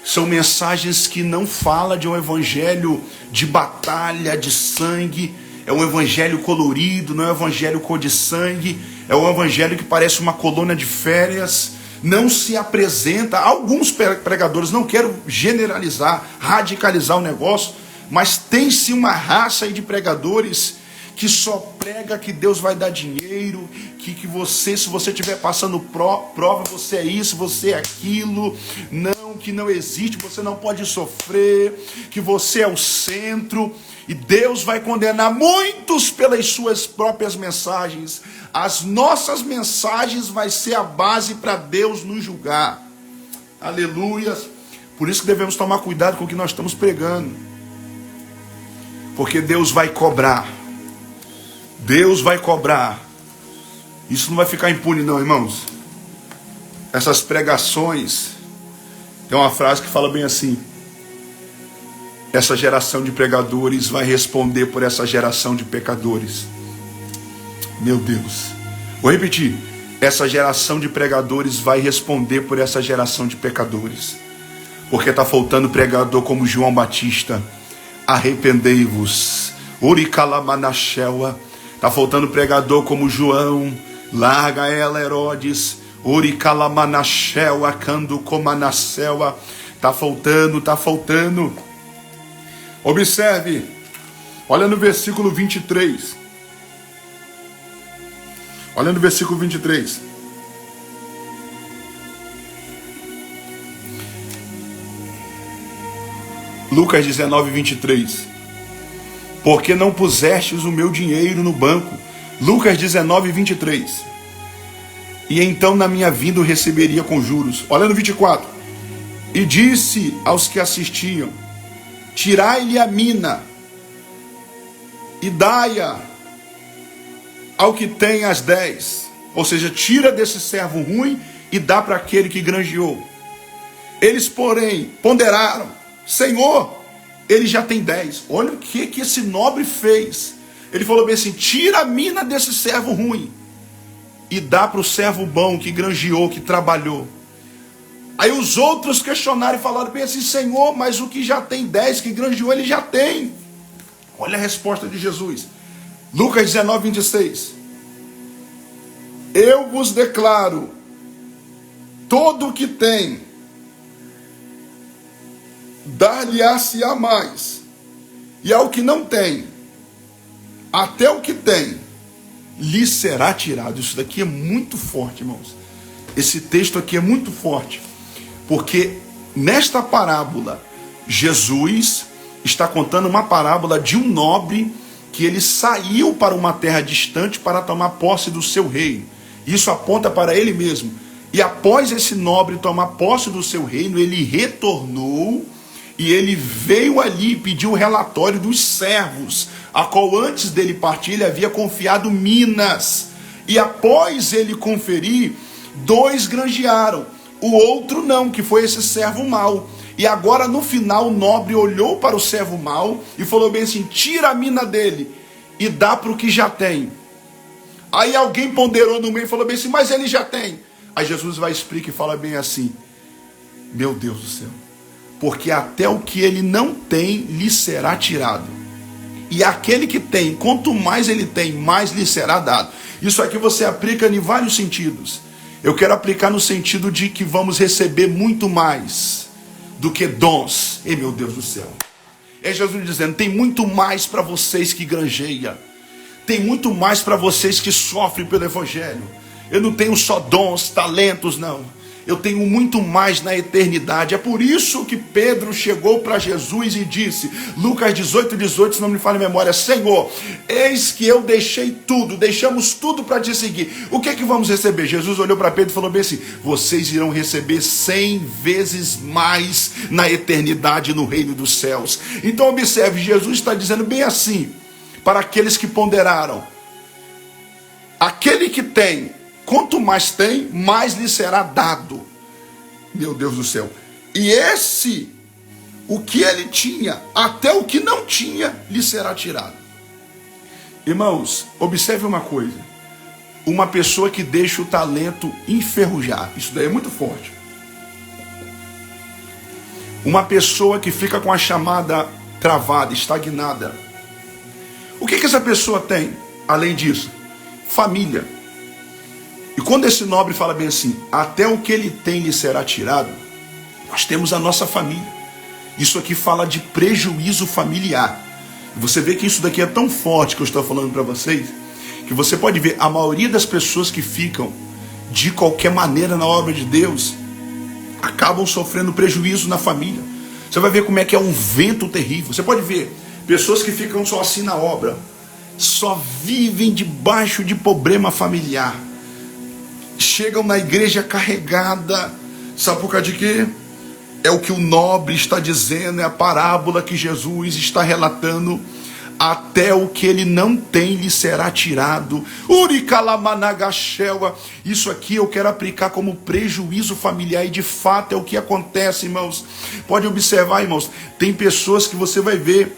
São mensagens que não falam de um evangelho de batalha, de sangue. É um evangelho colorido, não é um evangelho cor de sangue. É um evangelho que parece uma colônia de férias. Não se apresenta. Alguns pregadores, não quero generalizar, radicalizar o negócio, mas tem-se uma raça aí de pregadores que só prega que Deus vai dar dinheiro, que você, se você estiver passando prova, você é isso, você é aquilo, não, que não existe, você não pode sofrer, que você é o centro, e Deus vai condenar muitos pelas suas próprias mensagens. As nossas mensagens vai ser a base para Deus nos julgar. Aleluia. Por isso que devemos tomar cuidado com o que nós estamos pregando, porque Deus vai cobrar. Deus vai cobrar. Isso não vai ficar impune não, irmãos. Essas pregações, tem uma frase que fala bem assim: essa geração de pregadores vai responder por essa geração de pecadores. Meu Deus. Vou repetir. Essa geração de pregadores vai responder por essa geração de pecadores. Porque está faltando pregador como João Batista. Arrependei-vos. Uricalamanachela. Está faltando pregador como João. Larga ela, Herodes. Uricalamanachela, canducomanacela. Está faltando. Observe. Olha no versículo 23. Olha no versículo 23. Lucas 19, 23. Porque não pusestes o meu dinheiro no banco. Lucas 19, 23. E então na minha vinda o receberia com juros. Olha no 24. E disse aos que assistiam: tirai-lhe a mina e dai-a ao que tem as 10. Ou seja, tira desse servo ruim e dá para aquele que granjeou. Eles, porém, ponderaram: Senhor, ele já tem 10. Olha o que esse nobre fez. Ele falou bem assim: tira a mina desse servo ruim e dá para o servo bom que granjeou, que trabalhou. Aí os outros questionaram e falaram bem assim: Senhor, mas o que já tem 10, que granjeou, ele já tem. Olha a resposta de Jesus. Lucas 19, 26. Eu vos declaro, todo o que tem, dar-lhe-á-se-á mais, e ao que não tem, até o que tem, lhe será tirado. Isso daqui é muito forte, irmãos. Esse texto aqui é muito forte, porque nesta parábola, Jesus está contando uma parábola de um nobre que ele saiu para uma terra distante para tomar posse do seu reino. Isso aponta para ele mesmo. E após esse nobre tomar posse do seu reino, ele retornou e ele veio ali e pediu o relatório dos servos, a qual antes dele partir ele havia confiado minas. E após ele conferir, 2 granjearam, o outro não, que foi esse servo mau. E agora no final o nobre olhou para o servo mau e falou bem assim: tira a mina dele e dá para o que já tem. Aí alguém ponderou no meio e falou bem assim: mas ele já tem. Aí Jesus vai explicar e fala bem assim: meu Deus do céu, porque até o que ele não tem lhe será tirado, e aquele que tem, quanto mais ele tem, mais lhe será dado. Isso aqui você aplica em vários sentidos. Eu quero aplicar no sentido de que vamos receber muito mais do que dons. Ei, meu Deus do céu. É Jesus dizendo: tem muito mais para vocês que granjeiam. Tem muito mais para vocês que sofrem pelo Evangelho. Eu não tenho só dons, talentos, não. Eu tenho muito mais na eternidade. É por isso que Pedro chegou para Jesus e disse, Lucas 18, 18, se não me falha a memória: Senhor, eis que eu deixei tudo, deixamos tudo para te seguir. O que é que vamos receber? Jesus olhou para Pedro e falou bem assim: vocês irão receber 100 vezes mais na eternidade no reino dos céus. Então observe, Jesus está dizendo bem assim para aqueles que ponderaram: aquele que tem, quanto mais tem, mais lhe será dado. Meu Deus do céu. E esse, o que ele tinha, até o que não tinha, lhe será tirado. Irmãos, observe uma coisa. Uma pessoa que deixa o talento enferrujar. Isso daí é muito forte. Uma pessoa que fica com a chamada travada, estagnada. O que essa pessoa tem, além disso? Família. E quando esse nobre fala bem assim, até o que ele tem lhe será tirado, nós temos a nossa família. Isso aqui fala de prejuízo familiar. Você vê que isso daqui é tão forte que eu estou falando para vocês, que você pode ver a maioria das pessoas que ficam de qualquer maneira na obra de Deus, acabam sofrendo prejuízo na família. Você vai ver como é que é um vento terrível. Você pode ver pessoas que ficam só assim na obra, só vivem debaixo de problema familiar. Chegam na igreja carregada, sabe por causa de quê? É o que o nobre está dizendo, é a parábola que Jesus está relatando. Até o que ele não tem lhe será tirado. Isso aqui eu quero aplicar como prejuízo familiar, e de fato é o que acontece, irmãos. Pode observar, irmãos, tem pessoas que você vai ver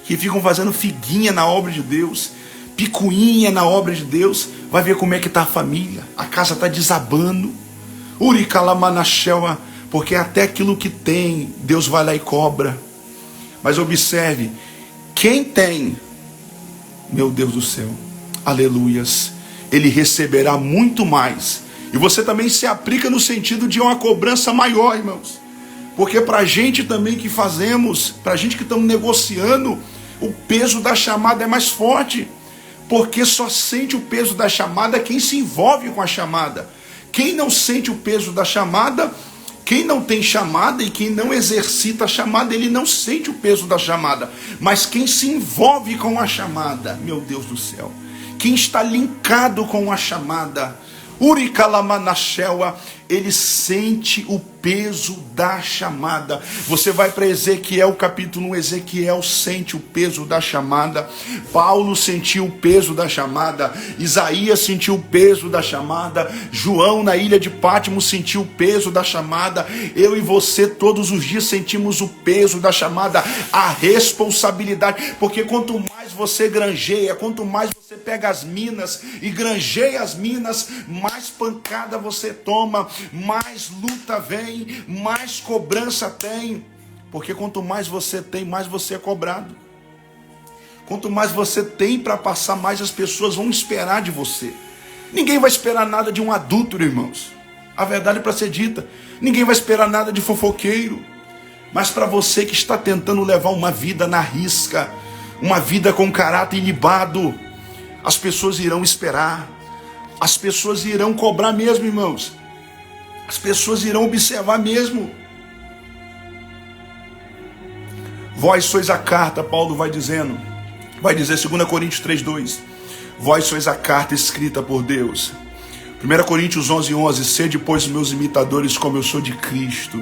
que ficam fazendo figuinha na obra de Deus, picuinha na obra de Deus. Vai ver como é que está a família, a casa está desabando. Porque até aquilo que tem, Deus vai lá e cobra. Mas observe, quem tem, meu Deus do céu, aleluias, ele receberá muito mais. E você também se aplica no sentido de uma cobrança maior, irmãos. Porque para a gente também que fazemos, para a gente que estamos negociando, o peso da chamada é mais forte. Porque só sente o peso da chamada quem se envolve com a chamada. Quem não sente o peso da chamada, quem não tem chamada e quem não exercita a chamada, ele não sente o peso da chamada. Mas quem se envolve com a chamada, meu Deus do céu, quem está linkado com a chamada, ele sente o peso da chamada. Você vai para Ezequiel capítulo 1, Ezequiel sente o peso da chamada. Paulo sentiu o peso da chamada. Isaías sentiu o peso da chamada. João na ilha de Pátmos sentiu o peso da chamada. Eu e você todos os dias sentimos o peso da chamada, a responsabilidade. Porque quanto mais você granjeia, quanto mais você pega as minas e granjeia as minas, mais pancada você toma, mais luta vem, mais cobrança tem. Porque quanto mais você tem, mais você é cobrado. Quanto mais você tem para passar, mais as pessoas vão esperar de você. Ninguém vai esperar nada de um adúltero, irmãos. A verdade é para ser dita. Ninguém vai esperar nada de fofoqueiro. Mas para você que está tentando levar uma vida na risca, uma vida com caráter ilibado, as pessoas irão esperar. As pessoas irão cobrar mesmo, irmãos. As pessoas irão observar mesmo. Vós sois a carta, Paulo vai dizendo. Vai dizer 2 Coríntios 3:2. Vós sois a carta escrita por Deus. 1 Coríntios 11:11. Sede, pois, meus imitadores, como eu sou de Cristo.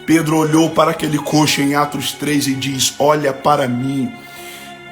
Pedro olhou para aquele coxo em Atos 3 e diz: olha para mim.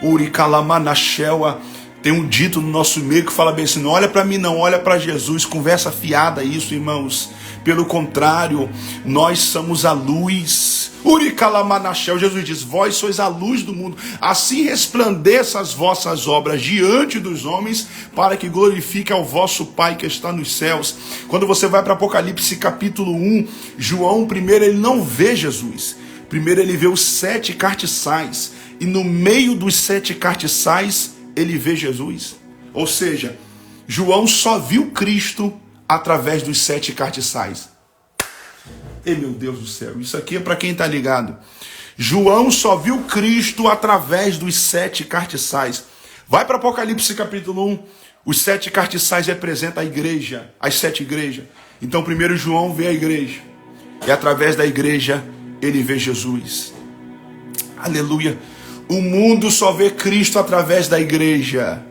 Uricalamanachela. Tem um dito no nosso meio que fala bem assim: não olha para mim, não, olha para Jesus. Conversa fiada isso, irmãos. Pelo contrário, nós somos a luz. Uricalamanachel, Jesus diz: vós sois a luz do mundo. Assim resplandeça as vossas obras diante dos homens, para que glorifique ao vosso Pai que está nos céus. Quando você vai para Apocalipse capítulo 1, João, primeiro ele não vê Jesus. Primeiro ele vê os 7 cartiçais. E no meio dos 7 cartiçais, ele vê Jesus. Ou seja, João só viu Cristo através dos 7 cartiçais. Ei, meu Deus do céu, isso aqui é para quem está ligado. João só viu Cristo através dos 7 cartiçais. Vai para Apocalipse capítulo 1. Os 7 cartiçais representam a igreja, as 7 igrejas. Então primeiro João vê a igreja. E através da igreja ele vê Jesus. Aleluia. O mundo só vê Cristo através da igreja.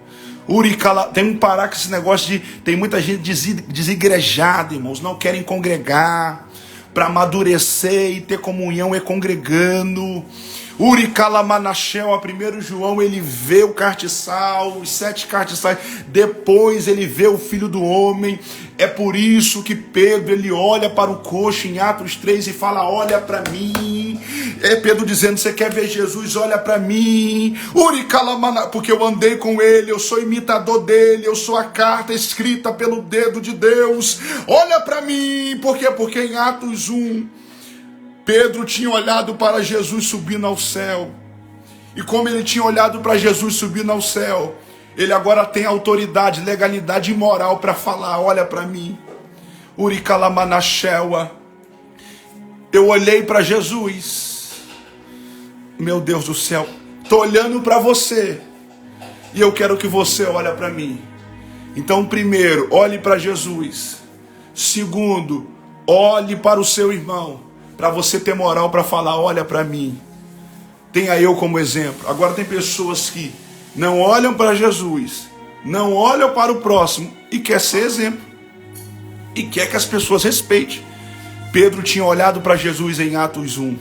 Tem que parar com esse negócio de... Tem muita gente desigrejada, irmãos. Não querem congregar. Para amadurecer e ter comunhão é congregando. Uricalamanachel, a 1 João, ele vê o cartiçal, os 7 cartiçais, depois ele vê o Filho do Homem. É por isso que Pedro, ele olha para o coxo em Atos 3 e fala, olha para mim. É Pedro dizendo, você quer ver Jesus? Olha para mim. Porque eu andei com ele, eu sou imitador dele, eu sou a carta escrita pelo dedo de Deus. Olha para mim. Por quê? Porque em Atos 1, Pedro tinha olhado para Jesus subindo ao céu. E como ele tinha olhado para Jesus subindo ao céu, ele agora tem autoridade, legalidade e moral para falar, olha para mim. Uricalamanachel. Eu olhei para Jesus. Meu Deus do céu, estou olhando para você. E eu quero que você olhe para mim. Então, primeiro, olhe para Jesus. Segundo, olhe para o seu irmão. Para você ter moral para falar, olha para mim. Tenha eu como exemplo. Agora tem pessoas que não olham para Jesus, não olham para o próximo e quer ser exemplo. E quer que as pessoas respeitem. Pedro tinha olhado para Jesus em Atos 1.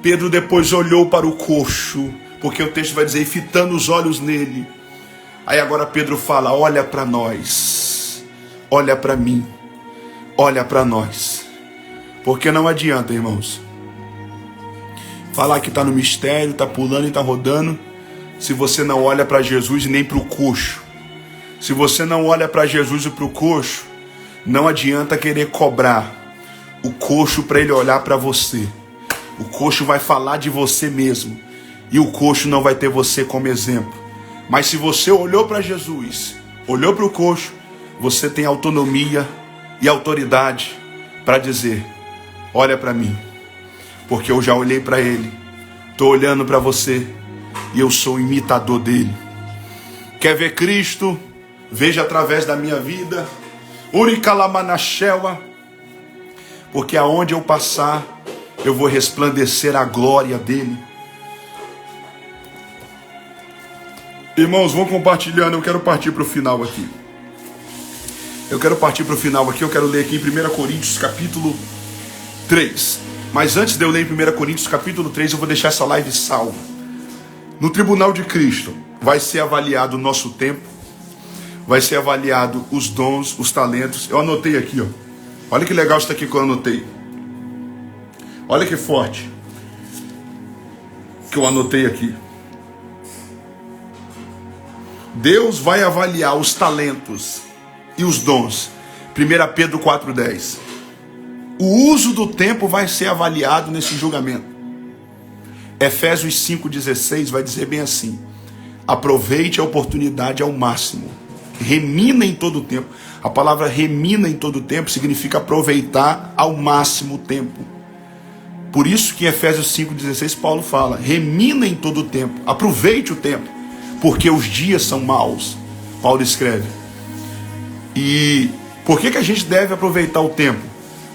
Pedro depois olhou para o coxo, porque o texto vai dizer, fitando os olhos nele. Aí agora Pedro fala, olha para nós, olha para mim, olha para nós. Porque não adianta, irmãos, falar que está no mistério, está pulando e está rodando, se você não olha para Jesus e nem para o coxo. Se você não olha para Jesus e para o coxo, não adianta querer cobrar o coxo para ele olhar para você. O coxo vai falar de você mesmo. E o coxo não vai ter você como exemplo. Mas se você olhou para Jesus, olhou para o coxo, você tem autonomia e autoridade para dizer, olha para mim. Porque eu já olhei para ele. Estou olhando para você. E eu sou imitador dele. Quer ver Cristo? Veja através da minha vida. Uricalamanachel. Porque aonde eu passar, eu vou resplandecer a glória dele. Irmãos, vão compartilhando. Eu quero partir para o final aqui. Eu quero ler aqui em 1 Coríntios capítulo 3. Mas antes de eu ler em 1 Coríntios capítulo 3, eu vou deixar essa live salva. No tribunal de Cristo vai ser avaliado o nosso tempo. Vai ser avaliado os dons, os talentos. Eu anotei aqui, ó. Olha que legal isso aqui que eu anotei. Olha que forte que eu anotei aqui. Deus vai avaliar os talentos e os dons. 1 Pedro 4,10. O uso do tempo vai ser avaliado nesse julgamento. Efésios 5,16 vai dizer bem assim: aproveite a oportunidade ao máximo. Remina em todo o tempo. A palavra remina em todo o tempo significa aproveitar ao máximo o tempo. Por isso que em Efésios 5,16 Paulo fala, remina em todo o tempo, aproveite o tempo, porque os dias são maus. Paulo escreve. E por que a gente deve aproveitar o tempo?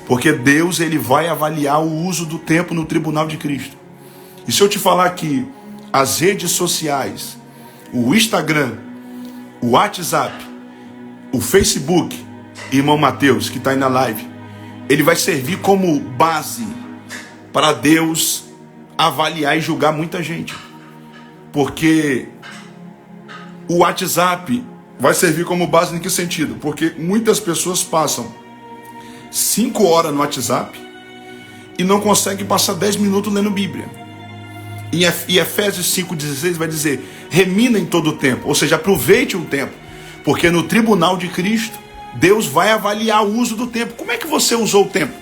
Porque Deus, ele vai avaliar o uso do tempo no tribunal de Cristo. E se eu te falar que as redes sociais, o Instagram, o WhatsApp, o Facebook, irmão Mateus, que está aí na live, ele vai servir como base para Deus avaliar e julgar muita gente. Porque o WhatsApp vai servir como base em que sentido? Porque muitas pessoas passam 5 horas no WhatsApp e não conseguem passar 10 minutos lendo Bíblia. E Efésios 5,16 vai dizer, remina em todo o tempo, ou seja, aproveite o tempo. Porque no tribunal de Cristo, Deus vai avaliar o uso do tempo. Como é que você usou o tempo?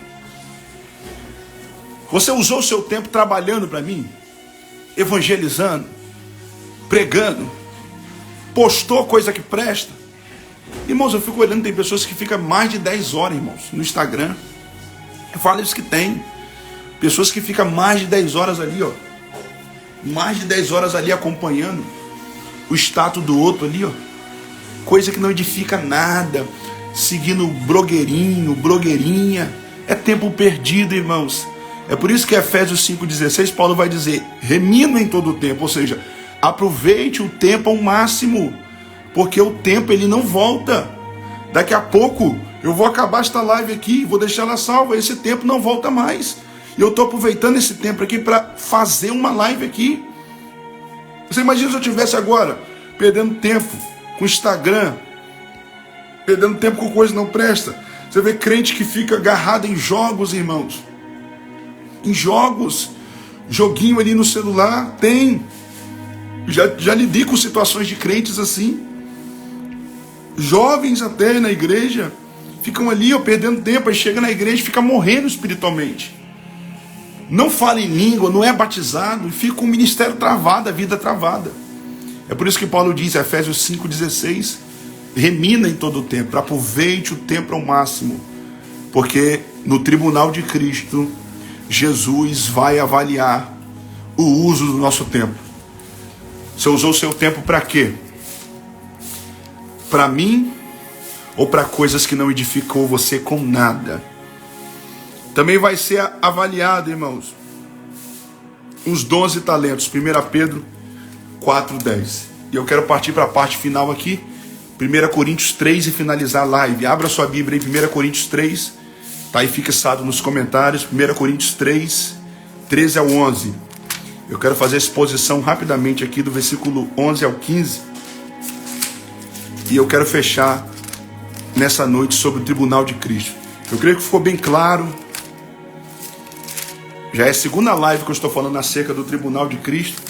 Você usou o seu tempo trabalhando para mim? Evangelizando? Pregando? Postou coisa que presta? Irmãos, eu fico olhando, tem pessoas que ficam mais de 10 horas, irmãos, no Instagram. Eu falo isso que tem. Pessoas que ficam mais de 10 horas ali, ó. Mais de 10 horas ali acompanhando o status do outro ali, ó. Coisa que não edifica nada. Seguindo blogueirinho, blogueirinha. É tempo perdido, irmãos. É por isso que Efésios 5,16 Paulo vai dizer, remina em todo o tempo. Ou seja, aproveite o tempo ao máximo. Porque o tempo ele não volta. Daqui a pouco eu vou acabar esta live aqui, vou deixar ela salva. Esse tempo não volta mais. E eu estou aproveitando esse tempo aqui para fazer uma live aqui. Você imagina se eu estivesse agora perdendo tempo com Instagram, perdendo tempo com coisa que não presta. Você vê crente que fica agarrado em jogos, irmãos. Em jogos. Joguinho ali no celular, tem. Já lidei com situações de crentes assim. Jovens até na igreja. Ficam ali, perdendo tempo. Aí chega na igreja e fica morrendo espiritualmente. Não fala em língua, não é batizado. E fica com o ministério travado, a vida travada. É por isso que Paulo diz, Efésios 5,16, remina em todo o tempo, aproveite o tempo ao máximo, porque no tribunal de Cristo, Jesus vai avaliar o uso do nosso tempo. Você usou o seu tempo para quê? Para mim ou para coisas que não edificou você com nada? Também vai ser avaliado, irmãos, os 12 talentos, 1 Pedro 4:10. E eu quero partir para a parte final aqui, 1 Coríntios 3 e finalizar a live. Abra sua Bíblia em 1 Coríntios 3, está aí fixado nos comentários, 1 Coríntios 3, 13 ao 11. Eu quero fazer a exposição rapidamente aqui do versículo 11 ao 15. E eu quero fechar nessa noite sobre o tribunal de Cristo. Eu creio que ficou bem claro. Já é a segunda live que eu estou falando acerca do tribunal de Cristo.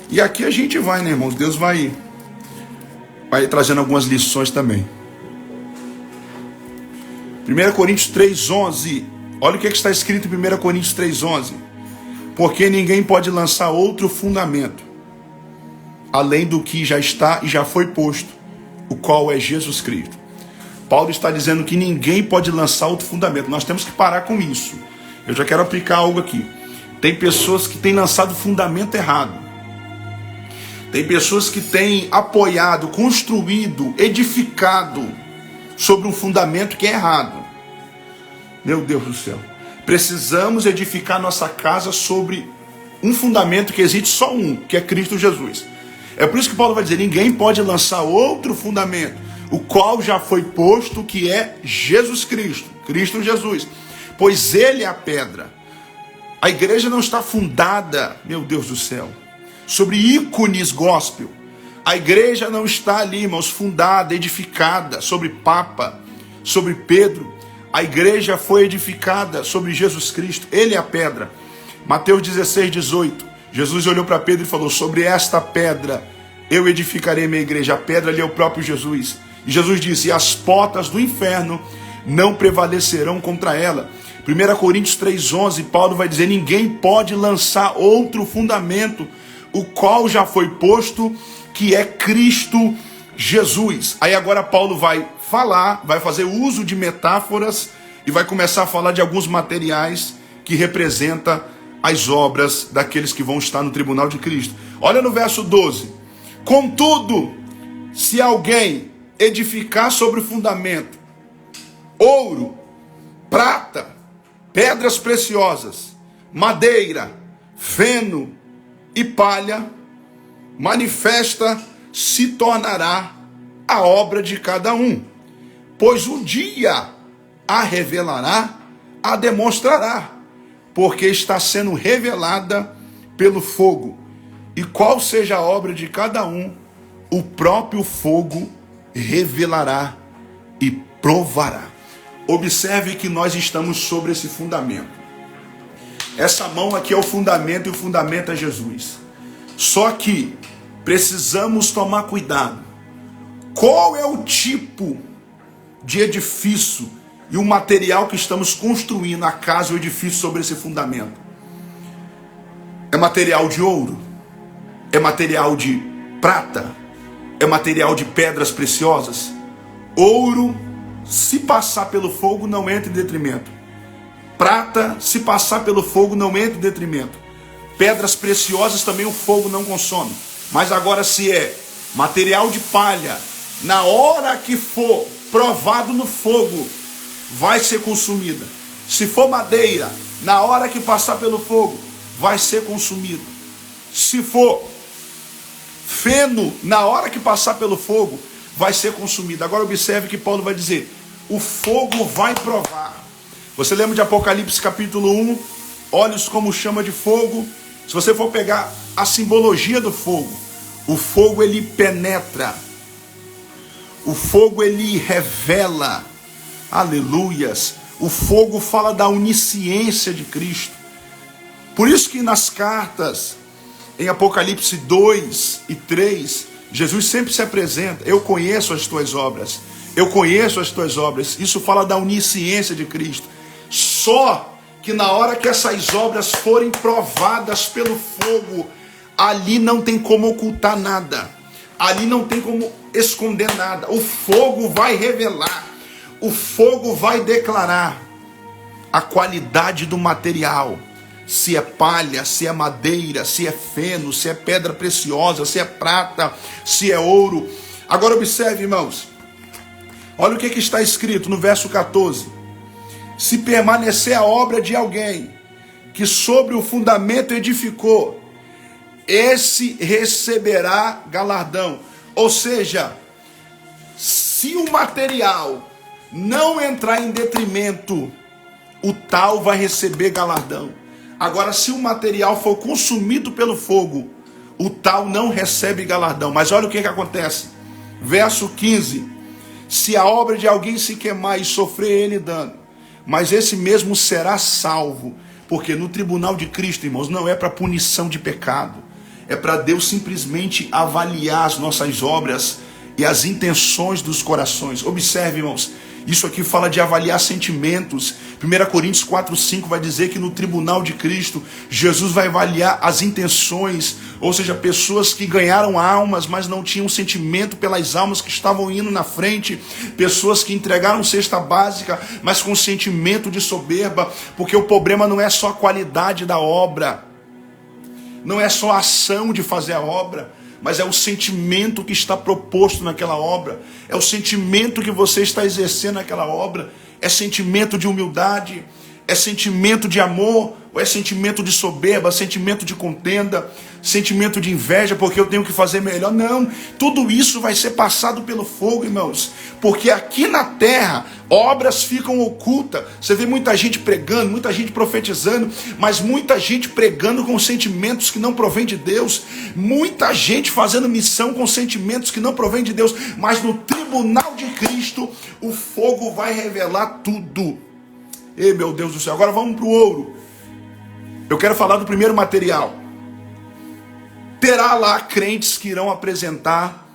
E aqui a gente vai, né, irmãos? Deus vai trazendo algumas lições também. 1 Coríntios 3:11. Olha o que está escrito em 1 Coríntios 3:11. Porque ninguém pode lançar outro fundamento, além do que já está e já foi posto, o qual é Jesus Cristo. Paulo está dizendo que ninguém pode lançar outro fundamento. Nós temos que parar com isso. Eu já quero aplicar algo aqui. Tem pessoas que têm lançado fundamento errado. Tem pessoas que têm apoiado, construído, edificado sobre um fundamento que é errado. Meu Deus do céu. Precisamos edificar nossa casa sobre um fundamento que existe só um, que é Cristo Jesus. É por isso que Paulo vai dizer, ninguém pode lançar outro fundamento, o qual já foi posto, que é Jesus Cristo, Cristo Jesus. Pois ele é a pedra. A igreja não está fundada, meu Deus do céu, sobre ícones gospel. A igreja não está ali, irmãos, fundada, edificada sobre Papa, sobre Pedro. A igreja foi edificada sobre Jesus Cristo. Ele é a pedra. Mateus 16:18. Jesus olhou para Pedro e falou, sobre esta pedra eu edificarei minha igreja. A pedra ali é o próprio Jesus. E Jesus disse, e as portas do inferno não prevalecerão contra ela. 1 Coríntios 3:11, Paulo vai dizer, ninguém pode lançar outro fundamento, o qual já foi posto, que é Cristo Jesus. Aí agora Paulo vai falar, vai fazer uso de metáforas e vai começar a falar de alguns materiais que representam as obras daqueles que vão estar no tribunal de Cristo. Olha no verso 12. Contudo, se alguém edificar sobre o fundamento ouro, prata, pedras preciosas, madeira, feno e palha, manifesta se tornará a obra de cada um, pois o dia a revelará, a demonstrará, porque está sendo revelada pelo fogo, e qual seja a obra de cada um, o próprio fogo revelará e provará. Observe que nós estamos sobre esse fundamento. Essa mão aqui é o fundamento e o fundamento é Jesus. Só que precisamos tomar cuidado. Qual é o tipo de edifício e o material que estamos construindo a casa, o edifício sobre esse fundamento? É material de ouro? É material de prata? É material de pedras preciosas? Ouro, se passar pelo fogo, não entra em detrimento. Prata, se passar pelo fogo, não entra em detrimento. Pedras preciosas também o fogo não consome. Mas agora, se é material de palha, na hora que for provado no fogo, vai ser consumida. Se for madeira, na hora que passar pelo fogo, vai ser consumida. Se for feno, na hora que passar pelo fogo, vai ser consumida. Agora observe que Paulo vai dizer, o fogo vai provar. Você lembra de Apocalipse capítulo 1, olhos como chama de fogo. Se você for pegar a simbologia do fogo, o fogo ele penetra, o fogo ele revela, aleluias, o fogo fala da onisciência de Cristo. Por isso que nas cartas, em Apocalipse 2 e 3, Jesus sempre se apresenta: eu conheço as tuas obras, eu conheço as tuas obras. Isso fala da onisciência de Cristo. Só que na hora que essas obras forem provadas pelo fogo, ali não tem como ocultar nada, ali não tem como esconder nada. O fogo vai revelar, o fogo vai declarar a qualidade do material. Se é palha, se é madeira, se é feno, se é pedra preciosa, se é prata, se é ouro. Agora observe, irmãos. Olha o que está escrito no verso 14. Se permanecer a obra de alguém que sobre o fundamento edificou, esse receberá galardão. Ou seja, se o material não entrar em detrimento, o tal vai receber galardão. Agora, se o material for consumido pelo fogo, o tal não recebe galardão. Mas olha o que acontece. Verso 15. Se a obra de alguém se queimar e sofrer ele dano, mas esse mesmo será salvo. Porque no tribunal de Cristo, irmãos, não é para punição de pecado. É para Deus simplesmente avaliar as nossas obras e as intenções dos corações. Observe, irmãos. Isso aqui fala de avaliar sentimentos. 1 Coríntios 4:5 vai dizer que no tribunal de Cristo, Jesus vai avaliar as intenções, ou seja, pessoas que ganharam almas, mas não tinham sentimento pelas almas que estavam indo na frente, pessoas que entregaram cesta básica, mas com sentimento de soberba, porque o problema não é só a qualidade da obra, não é só a ação de fazer a obra, mas é o sentimento que está proposto naquela obra, é o sentimento que você está exercendo naquela obra, é sentimento de humildade, é sentimento de amor, ou é sentimento de soberba, sentimento de contenda, sentimento de inveja, porque eu tenho que fazer melhor. Não, tudo isso vai ser passado pelo fogo, irmãos, porque aqui na terra, obras ficam ocultas. Você vê muita gente pregando, muita gente profetizando, mas muita gente pregando com sentimentos que não provém de Deus, muita gente fazendo missão com sentimentos que não provém de Deus, mas no tribunal de Cristo, o fogo vai revelar tudo. Ei, meu Deus do céu, agora vamos para o ouro. Eu quero falar do primeiro material. Terá lá crentes que irão apresentar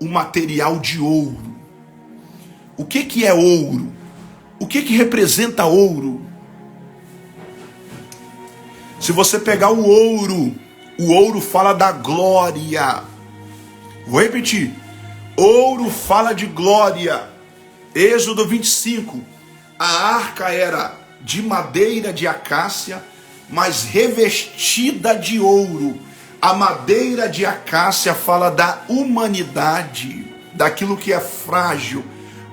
o material de ouro. O que é ouro? O que representa ouro? Se você pegar o ouro fala da glória. Vou repetir. Ouro fala de glória. Êxodo 25. A arca era de madeira de acácia, mas revestida de ouro. A madeira de acácia fala da humanidade, daquilo que é frágil.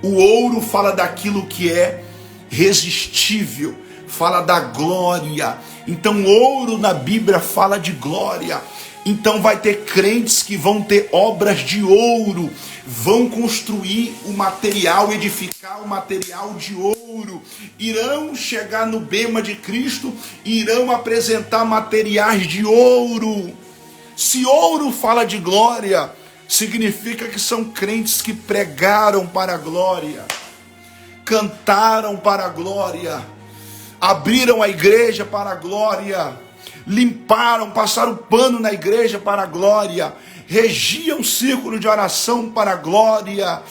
O ouro fala daquilo que é resistível, fala da glória. Então, ouro na Bíblia fala de glória. Então vai ter crentes que vão ter obras de ouro, vão construir o material, edificar o material de ouro, irão chegar no bema de Cristo, irão apresentar materiais de ouro. Se ouro fala de glória, significa que são crentes que pregaram para a glória, cantaram para a glória, abriram a igreja para a glória, limparam, passaram pano na igreja para a glória, regiam um círculo de oração para a glória,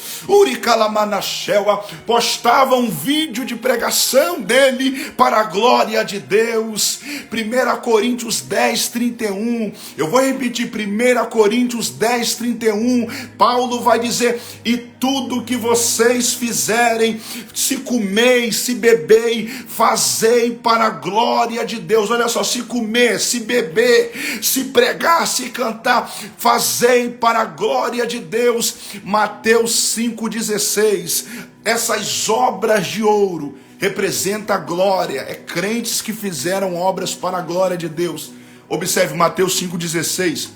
postavam um vídeo de pregação dele para a glória de Deus. 1 Coríntios 10:31, eu vou repetir, 1 Coríntios 10:31, Paulo vai dizer: e tudo que vocês fizerem, se comer, se beber, fazei para a glória de Deus. Olha só, se comer, se beber, se pregar, se cantar, fazei para a glória de Deus. Mateus 5,16. Essas obras de ouro representam a glória. É crentes que fizeram obras para a glória de Deus. Observe Mateus 5,16.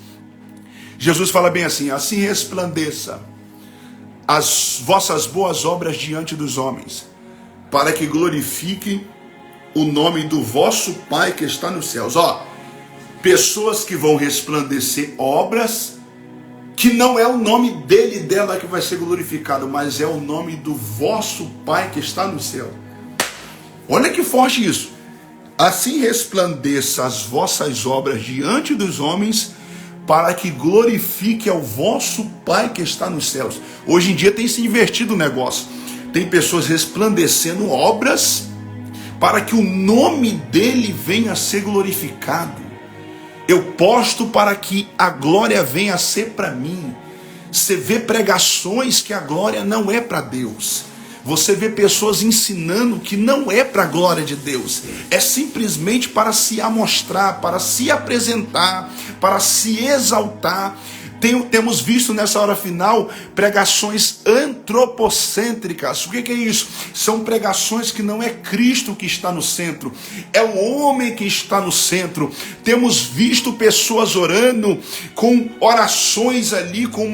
Jesus fala bem assim: assim resplandeça as vossas boas obras diante dos homens, para que glorifiquem o nome do vosso Pai que está nos céus. Ó, pessoas que vão resplandecer obras que não é o nome dele e dela que vai ser glorificado, mas é o nome do vosso Pai que está no céu. Olha que forte isso. Assim resplandeça as vossas obras diante dos homens, para que glorifique ao vosso Pai que está nos céus. Hoje em dia tem se invertido o negócio. Tem pessoas resplandecendo obras para que o nome dele venha a ser glorificado. Eu posto para que a glória venha a ser para mim. Você vê pregações que a glória não é para Deus. Você vê pessoas ensinando que não é para a glória de Deus. É simplesmente para se amostrar, para se apresentar, para se exaltar. Temos visto nessa hora final pregações antropocêntricas. O que é isso? São pregações que não é Cristo que está no centro, é o homem que está no centro. Temos visto pessoas orando com orações ali, com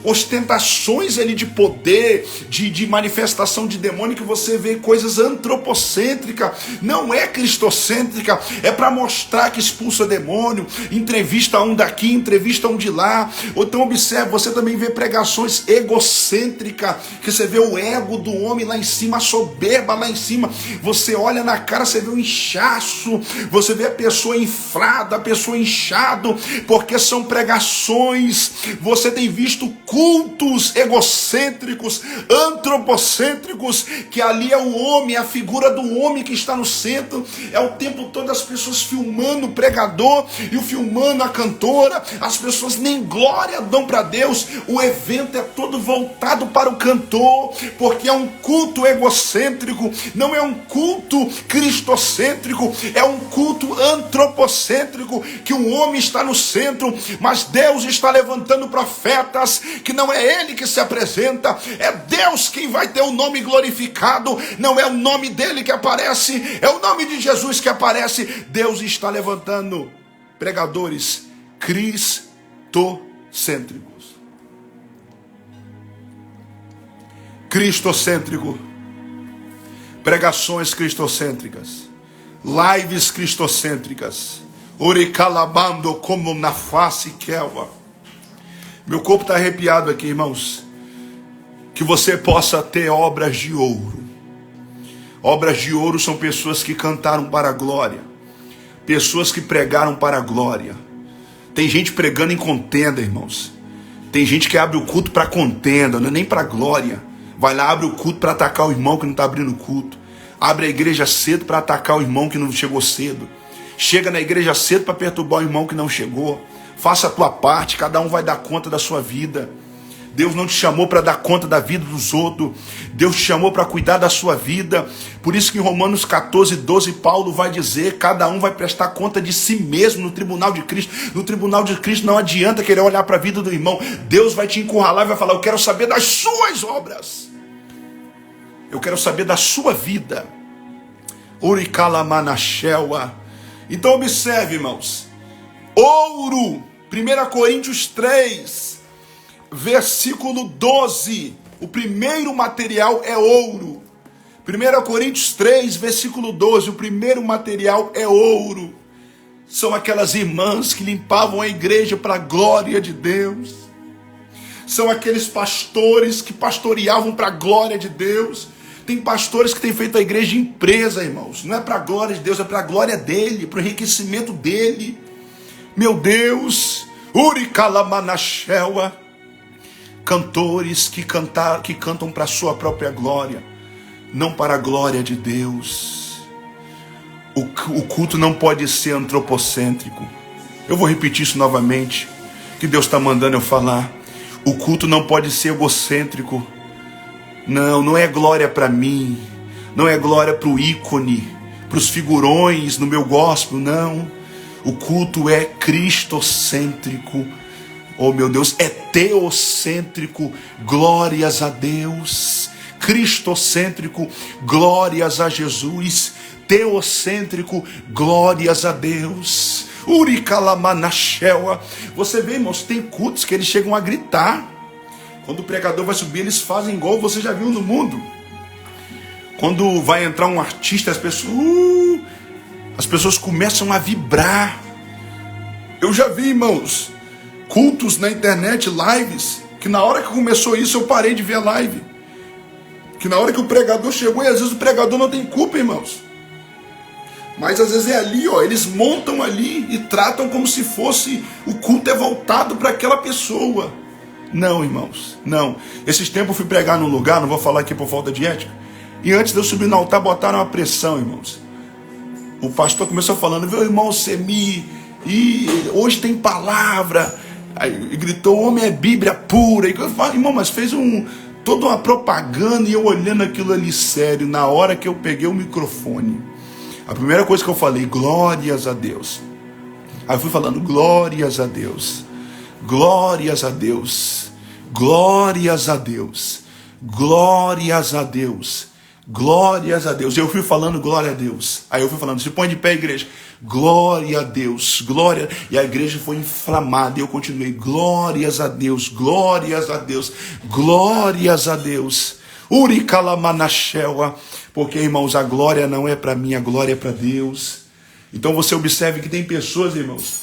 ostentações ali de poder, de manifestação de demônio, que você vê coisas antropocêntricas, não é cristocêntrica, é para mostrar que expulsa demônio, entrevista um daqui, entrevista um de lá. Ou então observe, você também vê pregações egocêntricas, que você vê o ego do homem lá em cima, a soberba lá em cima, você olha na cara, você vê o inchaço, você vê a pessoa inflada, a pessoa inchado, porque são pregações. Você tem visto cultos egocêntricos, antropocêntricos, que ali é o homem, a figura do homem que está no centro, é o tempo todo as pessoas filmando o pregador e o filmando a cantora, as pessoas nem glória dão para Deus, o evento é todo voltado para o cantor, porque é um culto egocêntrico, não é um culto cristocêntrico, é um culto antropocêntrico, que o homem está no centro, mas Deus está levantando profetas, que não é ele que se apresenta, é Deus quem vai ter o nome glorificado, não é o nome dele que aparece, é o nome de Jesus que aparece. Deus está levantando pregadores cristocêntricos. Cristocêntrico, pregações cristocêntricas, lives cristocêntricas, oricalabando como na face quelva. Meu corpo está arrepiado aqui, irmãos. Que você possa ter obras de ouro. Obras de ouro são pessoas que cantaram para a glória, pessoas que pregaram para a glória. Tem gente pregando em contenda, irmãos. Tem gente que abre o culto para contenda, não é nem para glória. Vai lá, abre o culto para atacar o irmão que não está abrindo o culto. Abre a igreja cedo para atacar o irmão que não chegou cedo. Chega na igreja cedo para perturbar o irmão que não chegou. Faça a tua parte, cada um vai dar conta da sua vida. Deus não te chamou para dar conta da vida dos outros. Deus te chamou para cuidar da sua vida. Por isso que em Romanos 14:12, Paulo vai dizer, cada um vai prestar conta de si mesmo no tribunal de Cristo. No tribunal de Cristo não adianta querer olhar para a vida do irmão. Deus vai te encurralar e vai falar, eu quero saber das suas obras. Eu quero saber da sua vida. Uricalamanachela. Então observe, irmãos. Ouro, 1 Coríntios 3, versículo 12. O primeiro material é ouro. 1 Coríntios 3, versículo 12. O primeiro material é ouro. São aquelas irmãs que limpavam a igreja para a glória de Deus. São aqueles pastores que pastoreavam para a glória de Deus. Tem pastores que têm feito a igreja empresa, irmãos. Não é para a glória de Deus, é para a glória dele, para o enriquecimento dele. Meu Deus, Uricalamanachela. Cantores que cantam para a sua própria glória, não para a glória de Deus. O culto não pode ser antropocêntrico. Eu vou repetir isso novamente, que Deus está mandando eu falar. O culto não pode ser egocêntrico. Não é glória para mim, não é glória para o ícone, para os figurões no meu gospel, não. O culto é cristocêntrico. Oh meu Deus, é teocêntrico, glórias a Deus. Cristocêntrico, glórias a Jesus. Teocêntrico, glórias a Deus. Uricalamanachela. Você vê, irmãos, tem cultos que eles chegam a gritar. Quando o pregador vai subir, eles fazem igual você já viu no mundo. Quando vai entrar um artista, as pessoas começam a vibrar. Eu já vi, irmãos, cultos na internet, lives, que na hora que começou isso eu parei de ver a live. Que na hora que o pregador chegou, e às vezes o pregador não tem culpa, irmãos. Mas às vezes é ali, ó, eles montam ali e tratam como se fosse o culto é voltado para aquela pessoa. Não, irmãos, não. Esses tempos eu fui pregar num lugar, não vou falar aqui por falta de ética, e antes de eu subir no altar botaram uma pressão, irmãos. O pastor começou falando, meu irmão Semi, e hoje tem palavra. Aí gritou, o homem é Bíblia pura. E eu falo, irmão, mas fez toda uma propaganda, e eu olhando aquilo ali sério. Na hora que eu peguei o microfone, a primeira coisa que eu falei, glórias a Deus. Aí eu fui falando, glórias a Deus, glórias a Deus, glórias a Deus, glórias a Deus, glórias a Deus. Eu fui falando glória a Deus. Aí eu fui falando, se põe de pé, igreja. Glória a Deus, glória. E a igreja foi inflamada. E eu continuei, glórias a Deus, glórias a Deus, glórias a Deus. Uricalamanachela. Porque, irmãos, a glória não é para mim, a glória é para Deus. Então você observe que tem pessoas, irmãos,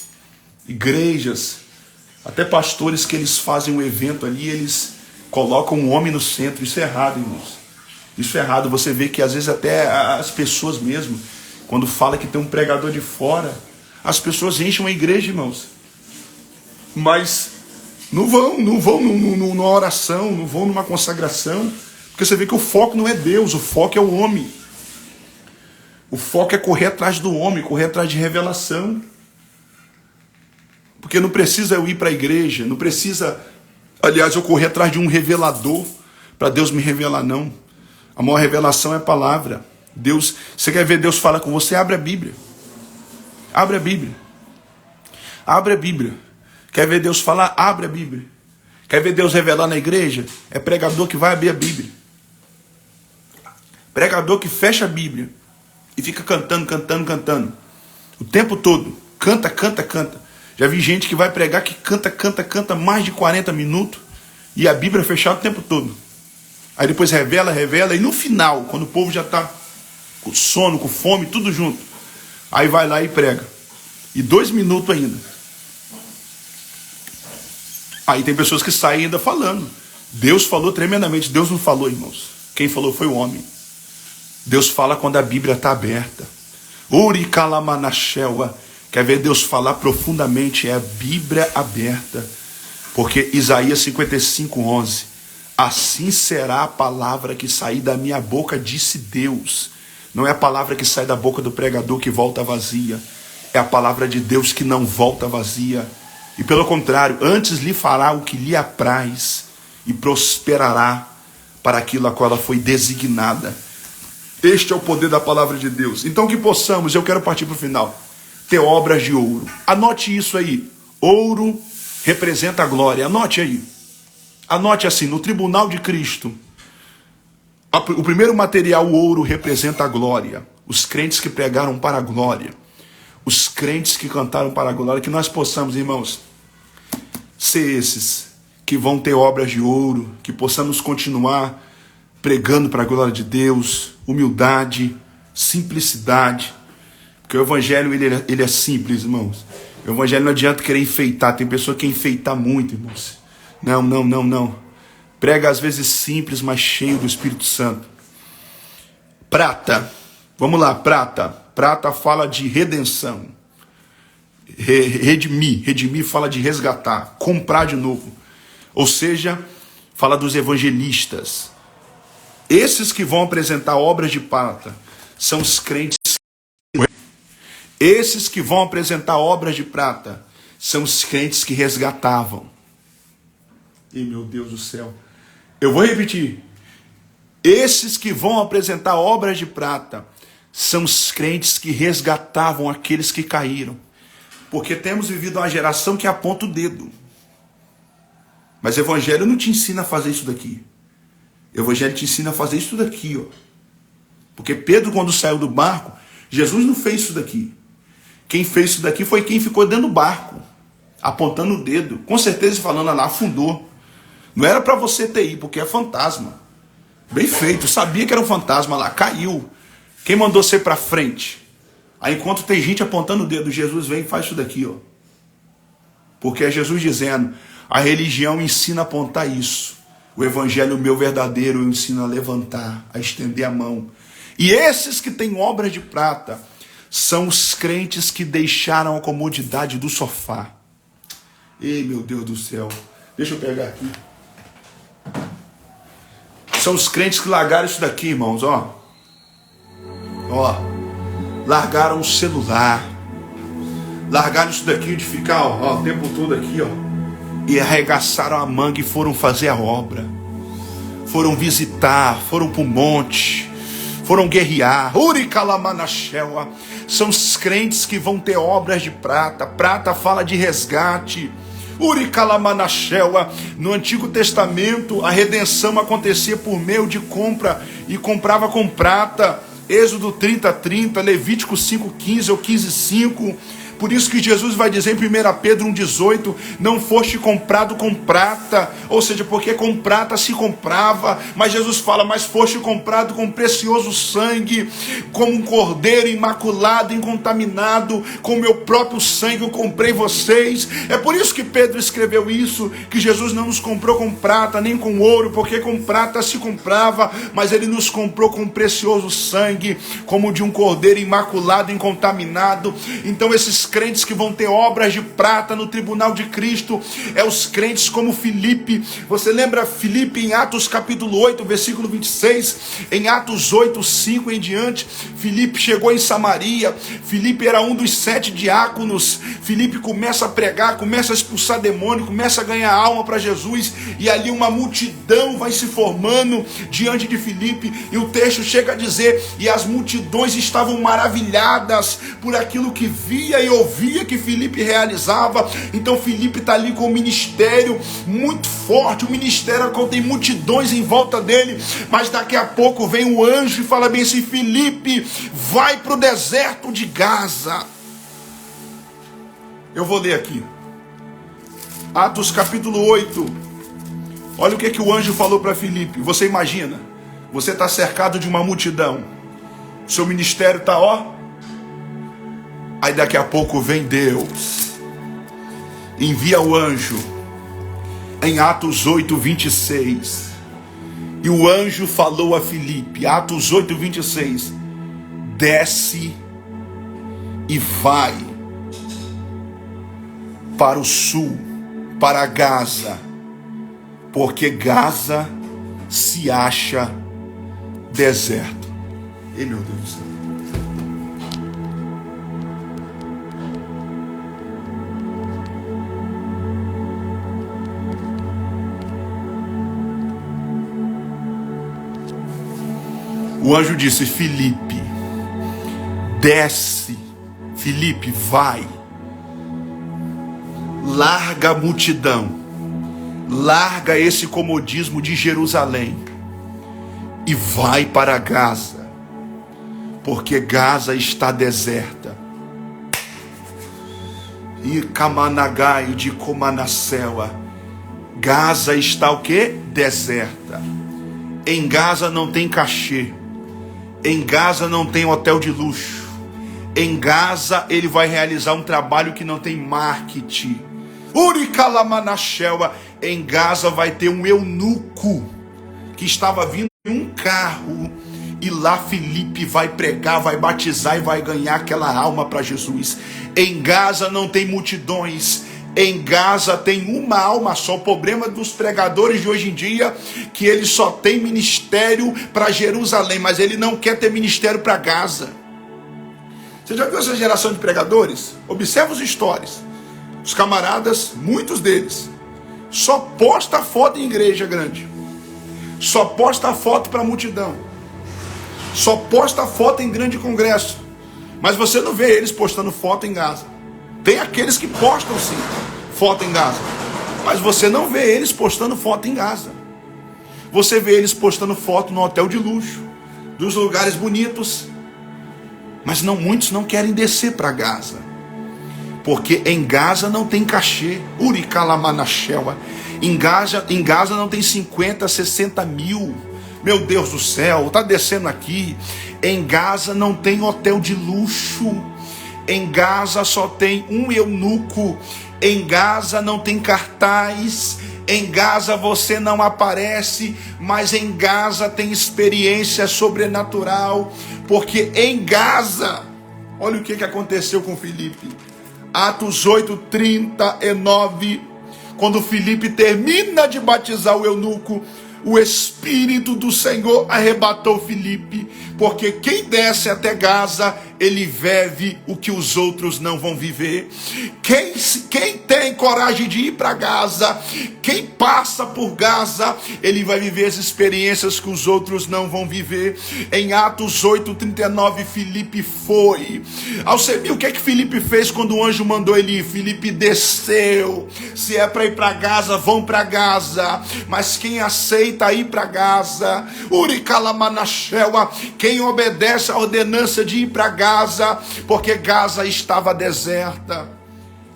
igrejas, até pastores, que eles fazem um evento ali, eles colocam um homem no centro. Isso é errado, irmãos. Isso é errado. Você vê que às vezes até as pessoas mesmo, quando fala que tem um pregador de fora, as pessoas enchem a igreja, irmãos. Mas não vão numa oração, não vão numa consagração. Porque você vê que o foco não é Deus, o foco é o homem. O foco é correr atrás do homem, correr atrás de revelação. Porque não precisa eu ir para a igreja, não precisa, aliás, eu correr atrás de um revelador para Deus me revelar, não. A maior revelação é a palavra. Deus, você quer ver Deus falar com você? Abre a Bíblia. Abre a Bíblia. Abre a Bíblia. Quer ver Deus falar? Abre a Bíblia. Quer ver Deus revelar na igreja? É pregador que vai abrir a Bíblia. Pregador que fecha a Bíblia e fica cantando. O tempo todo. Canta. Já vi gente que vai pregar que canta mais de 40 minutos e a Bíblia fechada o tempo todo. Aí depois revela, e no final, quando o povo já está com sono, com fome, tudo junto, aí vai lá e prega. E 2 minutos ainda. Aí tem pessoas que saem ainda falando. Deus falou tremendamente. Deus não falou, irmãos. Quem falou foi o homem. Deus fala quando a Bíblia está aberta. Uricalamanachela. Quer ver Deus falar profundamente? É a Bíblia aberta. Porque Isaías 55:11. Assim será a palavra que sair da minha boca, disse Deus. Não é a palavra que sai da boca do pregador que volta vazia. É a palavra de Deus que não volta vazia. E pelo contrário, antes lhe fará o que lhe apraz e prosperará para aquilo a qual ela foi designada. Este é o poder da palavra de Deus. Então que possamos, eu quero partir para o final, ter obras de ouro. Anote isso aí. Ouro representa a glória. Anote aí. Anote assim, no tribunal de Cristo, o primeiro material, o ouro, representa a glória. Os crentes que pregaram para a glória. Os crentes que cantaram para a glória. Que nós possamos, irmãos, ser esses que vão ter obras de ouro. Que possamos continuar pregando para a glória de Deus. Humildade, simplicidade. Porque o evangelho ele é simples, irmãos. O evangelho não adianta querer enfeitar. Tem pessoa que quer enfeitar muito, irmãos. Não. Prega às vezes simples, mas cheio do Espírito Santo. Prata. Vamos lá, prata. Prata fala de redenção. Redimir. Redimir fala de resgatar. Comprar de novo. Ou seja, fala dos evangelistas. Esses que vão apresentar obras de prata são os crentes. Esses que vão apresentar obras de prata são os crentes que resgatavam. E meu Deus do céu. Eu vou repetir. Esses que vão apresentar obras de prata são os crentes que resgatavam aqueles que caíram. Porque temos vivido uma geração que aponta o dedo. Mas o evangelho não te ensina a fazer isso daqui. O evangelho te ensina a fazer isso daqui, ó. Porque Pedro, quando saiu do barco, Jesus não fez isso daqui. Quem fez isso daqui foi quem ficou dentro do barco, apontando o dedo. Com certeza falando lá, afundou. Não era para você ter ido, porque é fantasma. Bem feito, sabia que era um fantasma lá, caiu. Quem mandou você para frente? Aí enquanto tem gente apontando o dedo, Jesus vem e faz isso daqui, ó. Porque é Jesus dizendo, a religião ensina a apontar isso. O evangelho meu verdadeiro ensina a levantar, a estender a mão. E esses que têm obras de prata são os crentes que deixaram a comodidade do sofá. Ei, meu Deus do céu. Deixa eu pegar aqui. São os crentes que largaram isso daqui, irmãos, ó. Ó. Largaram o celular. Largaram isso daqui de ficar, ó, o tempo todo aqui, ó. E arregaçaram a manga e foram fazer a obra. Foram visitar, foram para o monte. Foram guerrear. Uricalamanachela. São os crentes que vão ter obras de prata. Prata fala de resgate. Uricalamanachela. No Antigo Testamento, a redenção acontecia por meio de compra. E comprava com prata. Êxodo 30:30, Levítico 5:15 ou 15:5. Por isso que Jesus vai dizer em 1 Pedro 1,18, não foste comprado com prata, ou seja, porque com prata se comprava, mas Jesus fala, mas foste comprado com precioso sangue, como um cordeiro imaculado, incontaminado, com meu próprio sangue eu comprei vocês. É por isso que Pedro escreveu isso, que Jesus não nos comprou com prata, nem com ouro, porque com prata se comprava, mas ele nos comprou com precioso sangue, como de um cordeiro imaculado, incontaminado. Então esses crentes que vão ter obras de prata no tribunal de Cristo, é os crentes como Filipe. Você lembra Filipe em Atos capítulo 8, versículo 26, em Atos 8:5 em diante, Filipe chegou em Samaria, Filipe era um dos 7 diáconos, Filipe começa a pregar, começa a expulsar demônio, começa a ganhar alma para Jesus, e ali uma multidão vai se formando diante de Filipe, e o texto chega a dizer, e as multidões estavam maravilhadas por aquilo que via e ouvia que Filipe realizava. Então Filipe está ali com um ministério muito forte, um ministério que tem multidões em volta dele, mas daqui a pouco vem o anjo e fala bem assim, Filipe, vai para o deserto de Gaza. Eu vou ler aqui, Atos capítulo 8, olha o que o anjo falou para Filipe. Você imagina, você está cercado de uma multidão, seu ministério está ó. Aí daqui a pouco vem Deus, envia o anjo, em Atos 8:26, e o anjo falou a Filipe, Atos 8:26, desce e vai para o sul, para Gaza, porque Gaza se acha deserto. Ei, meu Deus do céu. O anjo disse, Filipe, desce, Filipe, vai, larga a multidão, larga esse comodismo de Jerusalém e vai para Gaza, porque Gaza está deserta. E Kamanagai de Comanacela, Gaza está o quê? Deserta. Em Gaza não tem cachê. Em Gaza não tem hotel de luxo. Em Gaza ele vai realizar um trabalho que não tem marketing. Uricalamanachela. Em Gaza vai ter um eunuco que estava vindo em um carro. E lá Filipe vai pregar, vai batizar e vai ganhar aquela alma para Jesus. Em Gaza não tem multidões. Em Gaza tem uma alma só. O problema dos pregadores de hoje em dia, que ele só tem ministério para Jerusalém, mas ele não quer ter ministério para Gaza. Você já viu essa geração de pregadores? Observa os stories. Os camaradas, muitos deles, só posta foto em igreja grande, só posta foto para multidão, só posta foto em grande congresso, mas você não vê eles postando foto em Gaza. Tem aqueles que postam sim foto em Gaza, mas você não vê eles postando foto em Gaza. Você vê eles postando foto no hotel de luxo, dos lugares bonitos, mas muitos não querem descer para Gaza, porque em Gaza não tem cachê. Uricalamanachela. Em Gaza não tem 50, 60 mil Meu Deus do céu, está descendo aqui. Em Gaza não tem hotel de luxo. Em Gaza só tem um eunuco. Em Gaza não tem cartaz. Em Gaza você não aparece, mas em Gaza tem experiência sobrenatural. Porque em Gaza, olha o que aconteceu com Filipe. Atos 8:39, quando Filipe termina de batizar o eunuco, o Espírito do Senhor arrebatou Filipe, porque quem desce até Gaza, ele vive o que os outros não vão viver. Quem tem coragem de ir para Gaza, quem passa por Gaza, ele vai viver as experiências que os outros não vão viver. Em Atos 8:39, Filipe foi. O que Filipe fez quando o anjo mandou ele ir? Filipe desceu. Se é para ir para Gaza, vão para Gaza. Mas quem aceita ir para Gaza, Uricalamanachela, quem obedece à ordenança de ir para Gaza, porque Gaza estava deserta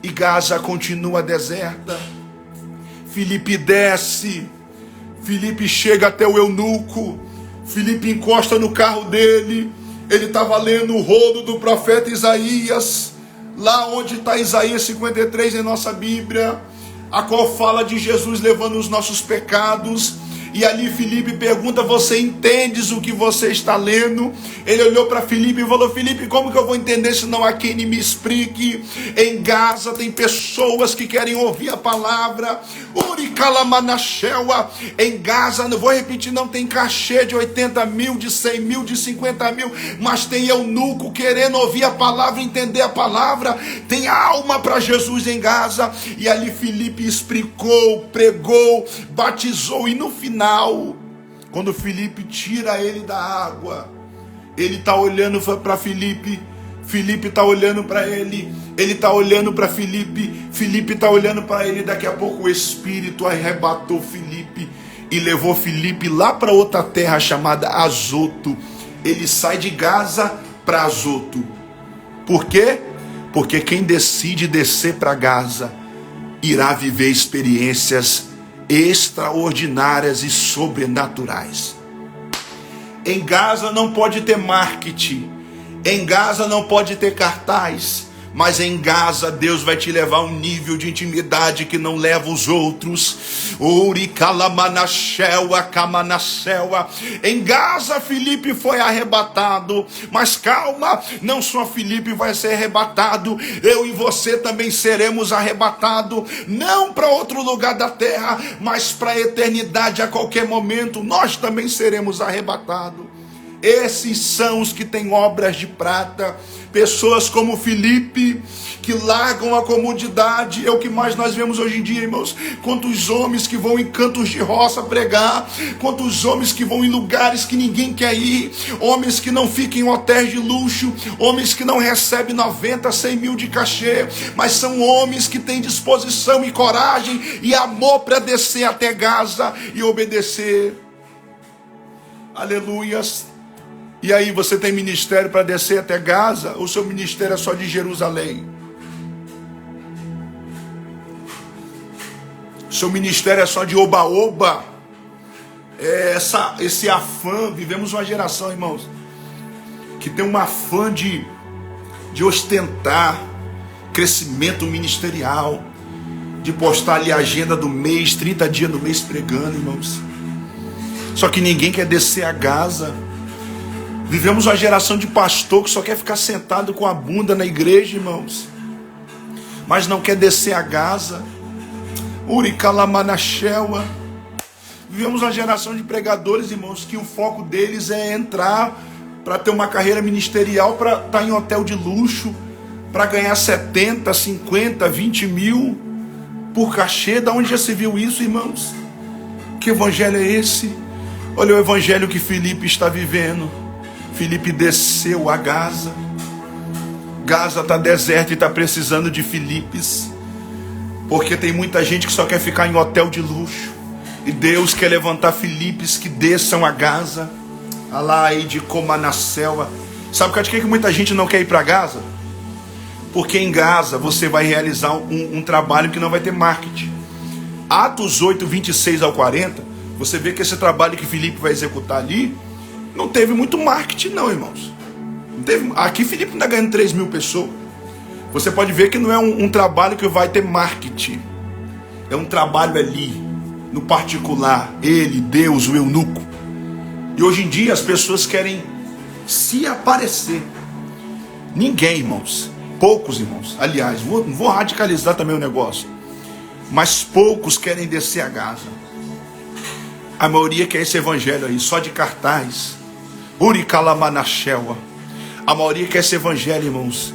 e Gaza continua deserta. Filipe desce, Filipe chega até o eunuco, Filipe encosta no carro dele. Ele estava lendo o rolo do profeta Isaías, lá onde está Isaías 53 em nossa Bíblia, a qual fala de Jesus levando os nossos pecados. E ali Filipe pergunta: você entendes o que você está lendo? Ele olhou para Filipe e falou: Filipe, como que eu vou entender se não há quem me explique? Em Gaza tem pessoas que querem ouvir a palavra. Uricalamanachela. Em Gaza, não vou repetir, não tem cachê de 80 mil, de 100 mil, de 50 mil, mas tem eunuco querendo ouvir a palavra, entender a palavra. Tem alma para Jesus em Gaza. E ali Filipe explicou, pregou, batizou. E no final, quando Filipe tira ele da água, ele está olhando para Filipe, Filipe está olhando para ele está olhando para Filipe, Filipe está olhando para ele. Daqui a pouco o Espírito arrebatou Filipe e levou Filipe lá para outra terra chamada Azoto. Ele sai de Gaza para Azoto. Por quê? Porque quem decide descer para Gaza irá viver experiências extraordinárias e sobrenaturais. Em Gaza não pode ter marketing, em Gaza não pode ter cartaz, mas em Gaza Deus vai te levar a um nível de intimidade que não leva os outros. Em Gaza Filipe foi arrebatado, mas calma, não só Filipe vai ser arrebatado, eu e você também seremos arrebatados, não para outro lugar da terra, mas para a eternidade. A qualquer momento nós também seremos arrebatados. Esses são os que têm obras de prata, pessoas como Filipe, que largam a comodidade. É o que mais nós vemos hoje em dia, irmãos. Quantos homens que vão em cantos de roça pregar, quantos homens que vão em lugares que ninguém quer ir, homens que não ficam em hotéis de luxo, homens que não recebem 90, 100 mil de cachê, mas são homens que têm disposição e coragem e amor para descer até Gaza e obedecer. Aleluias. E aí, você tem ministério para descer até Gaza? Ou seu ministério é só de Jerusalém? Seu ministério é só de oba-oba? Esse afã. Vivemos uma geração, irmãos, que tem um afã de ostentar crescimento ministerial, de postar ali a agenda do mês, 30 dias do mês pregando, irmãos. Só que ninguém quer descer a Gaza. Vivemos uma geração de pastor que só quer ficar sentado com a bunda na igreja, irmãos, mas não quer descer a Gaza. Uricalamanachela. Vivemos uma geração de pregadores, irmãos, que o foco deles é entrar para ter uma carreira ministerial, para estar em hotel de luxo, para ganhar 70, 50, 20 mil por cachê. Da onde já se viu isso, irmãos? Que evangelho é esse? Olha o evangelho que Filipe está vivendo. Filipe desceu a Gaza. Gaza está deserta e está precisando de Filipes, porque tem muita gente que só quer ficar em hotel de luxo. E Deus quer levantar Filipes que desçam a Gaza. Alá aí de Comanacela. Sabe por que muita gente não quer ir para Gaza? Porque em Gaza você vai realizar um trabalho que não vai ter marketing. Atos 8, 26 ao 40 Você vê que esse trabalho que Filipe vai executar ali, não teve muito marketing não, irmãos. Não teve, aqui Filipe não está ganhando 3 mil pessoas. Você pode ver que não é um trabalho que vai ter marketing. É um trabalho ali, no particular, ele, Deus, o eunuco. E hoje em dia as pessoas querem se aparecer. Ninguém, irmãos, poucos irmãos, aliás, vou radicalizar também o negócio, mas poucos querem descer a Gaza. A maioria quer esse evangelho aí, só de cartaz. Uricalamanachela. A maioria quer esse evangelho, irmãos,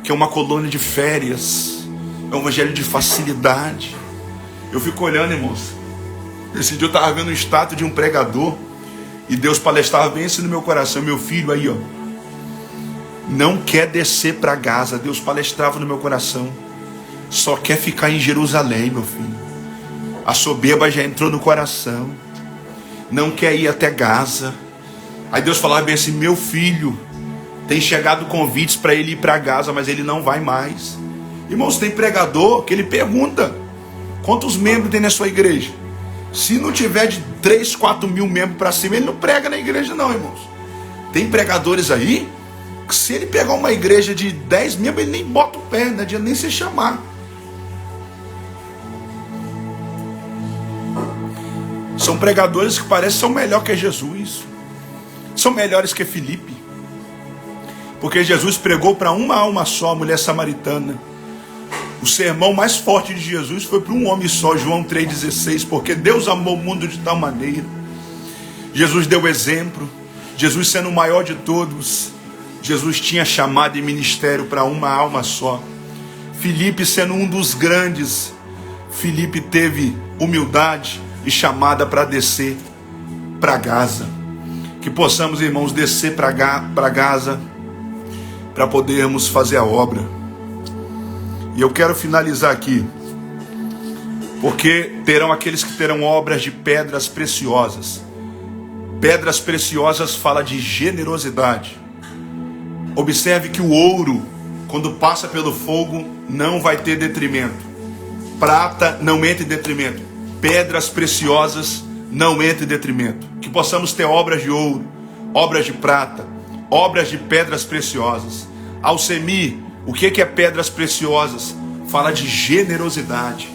que é uma colônia de férias, é um evangelho de facilidade. Eu fico olhando, irmãos, esse dia eu estava vendo um status de um pregador, e Deus palestrava bem isso no meu coração. Meu filho aí, ó, não quer descer para Gaza. Deus palestrava no meu coração, só quer ficar em Jerusalém, meu filho. A soberba já entrou no coração, não quer ir até Gaza. Aí Deus falava bem assim: meu filho, tem chegado convites para ele ir para Gaza, mas ele não vai mais. Irmãos, tem pregador que ele pergunta: quantos membros tem na sua igreja? Se não tiver de 3, 4 mil membros para cima, ele não prega na igreja não, irmãos. Tem pregadores aí que, se ele pegar uma igreja de 10 membros, ele nem bota o pé, não adianta nem se chamar. São pregadores que parecem que são melhores que Jesus, são melhores que Filipe, porque Jesus pregou para uma alma só, a mulher samaritana. O sermão mais forte de Jesus foi para um homem só, João 3,16, porque Deus amou o mundo de tal maneira. Jesus deu exemplo, Jesus sendo o maior de todos, Jesus tinha chamado e ministério para uma alma só. Filipe sendo um dos grandes, Filipe teve humildade e chamada para descer para Gaza. Que possamos, irmãos, descer para Gaza, para podermos fazer a obra. E eu quero finalizar aqui, porque terão aqueles que terão obras de pedras preciosas. Pedras preciosas fala de generosidade. Observe que o ouro, quando passa pelo fogo, não vai ter detrimento. Prata não entra em detrimento. Pedras preciosas não entram em detrimento. Que possamos ter obras de ouro, obras de prata, obras de pedras preciosas. Alcemir, o que é pedras preciosas? Fala de generosidade,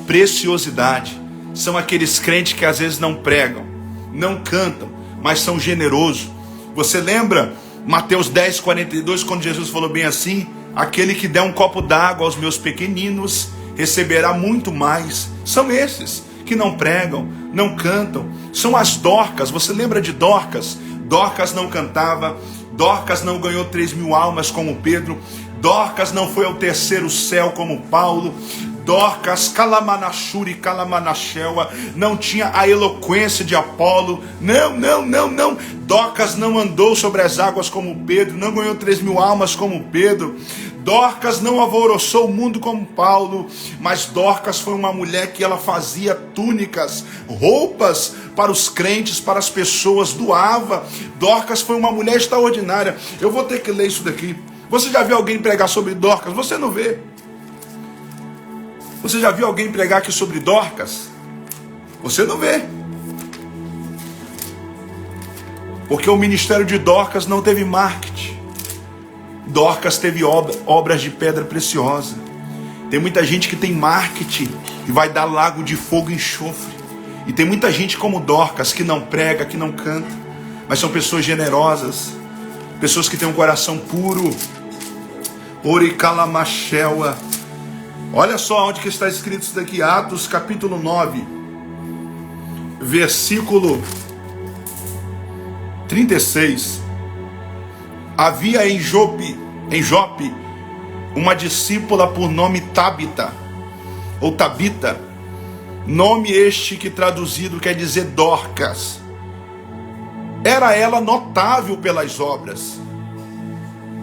preciosidade. São aqueles crentes que às vezes não pregam, não cantam, mas são generosos. Você lembra Mateus 10:42, quando Jesus falou bem assim: aquele que der um copo d'água aos meus pequeninos receberá muito mais. São esses que não pregam, não cantam. São as Dorcas. Você lembra de Dorcas? Dorcas não cantava, Dorcas não ganhou 3 mil almas como Pedro, Dorcas não foi ao terceiro céu como Paulo, Dorcas, Calamanachuri, Calamanachela, não tinha a eloquência de Apolo, não, Dorcas não andou sobre as águas como Pedro, não ganhou 3 mil almas como Pedro, Dorcas não alvoroçou o mundo como Paulo, mas Dorcas foi uma mulher que ela fazia túnicas, roupas para os crentes, para as pessoas, doava. Dorcas foi uma mulher extraordinária. Eu vou ter que ler isso daqui. Você já viu alguém pregar sobre Dorcas? Você não vê. Você já viu alguém pregar aqui sobre Dorcas? Você não vê. Porque o ministério de Dorcas não teve marketing. Dorcas teve obras de pedra preciosa. Tem muita gente que tem marketing e vai dar lago de fogo e enxofre. E tem muita gente como Dorcas que não prega, que não canta, mas são pessoas generosas, pessoas que têm um coração puro. Oricalamachewa. Olha só onde que está escrito isso daqui, Atos capítulo 9, versículo 36. Havia em Jope, uma discípula por nome Tabita, ou Tabita, nome este que traduzido quer dizer Dorcas. Era ela notável pelas obras,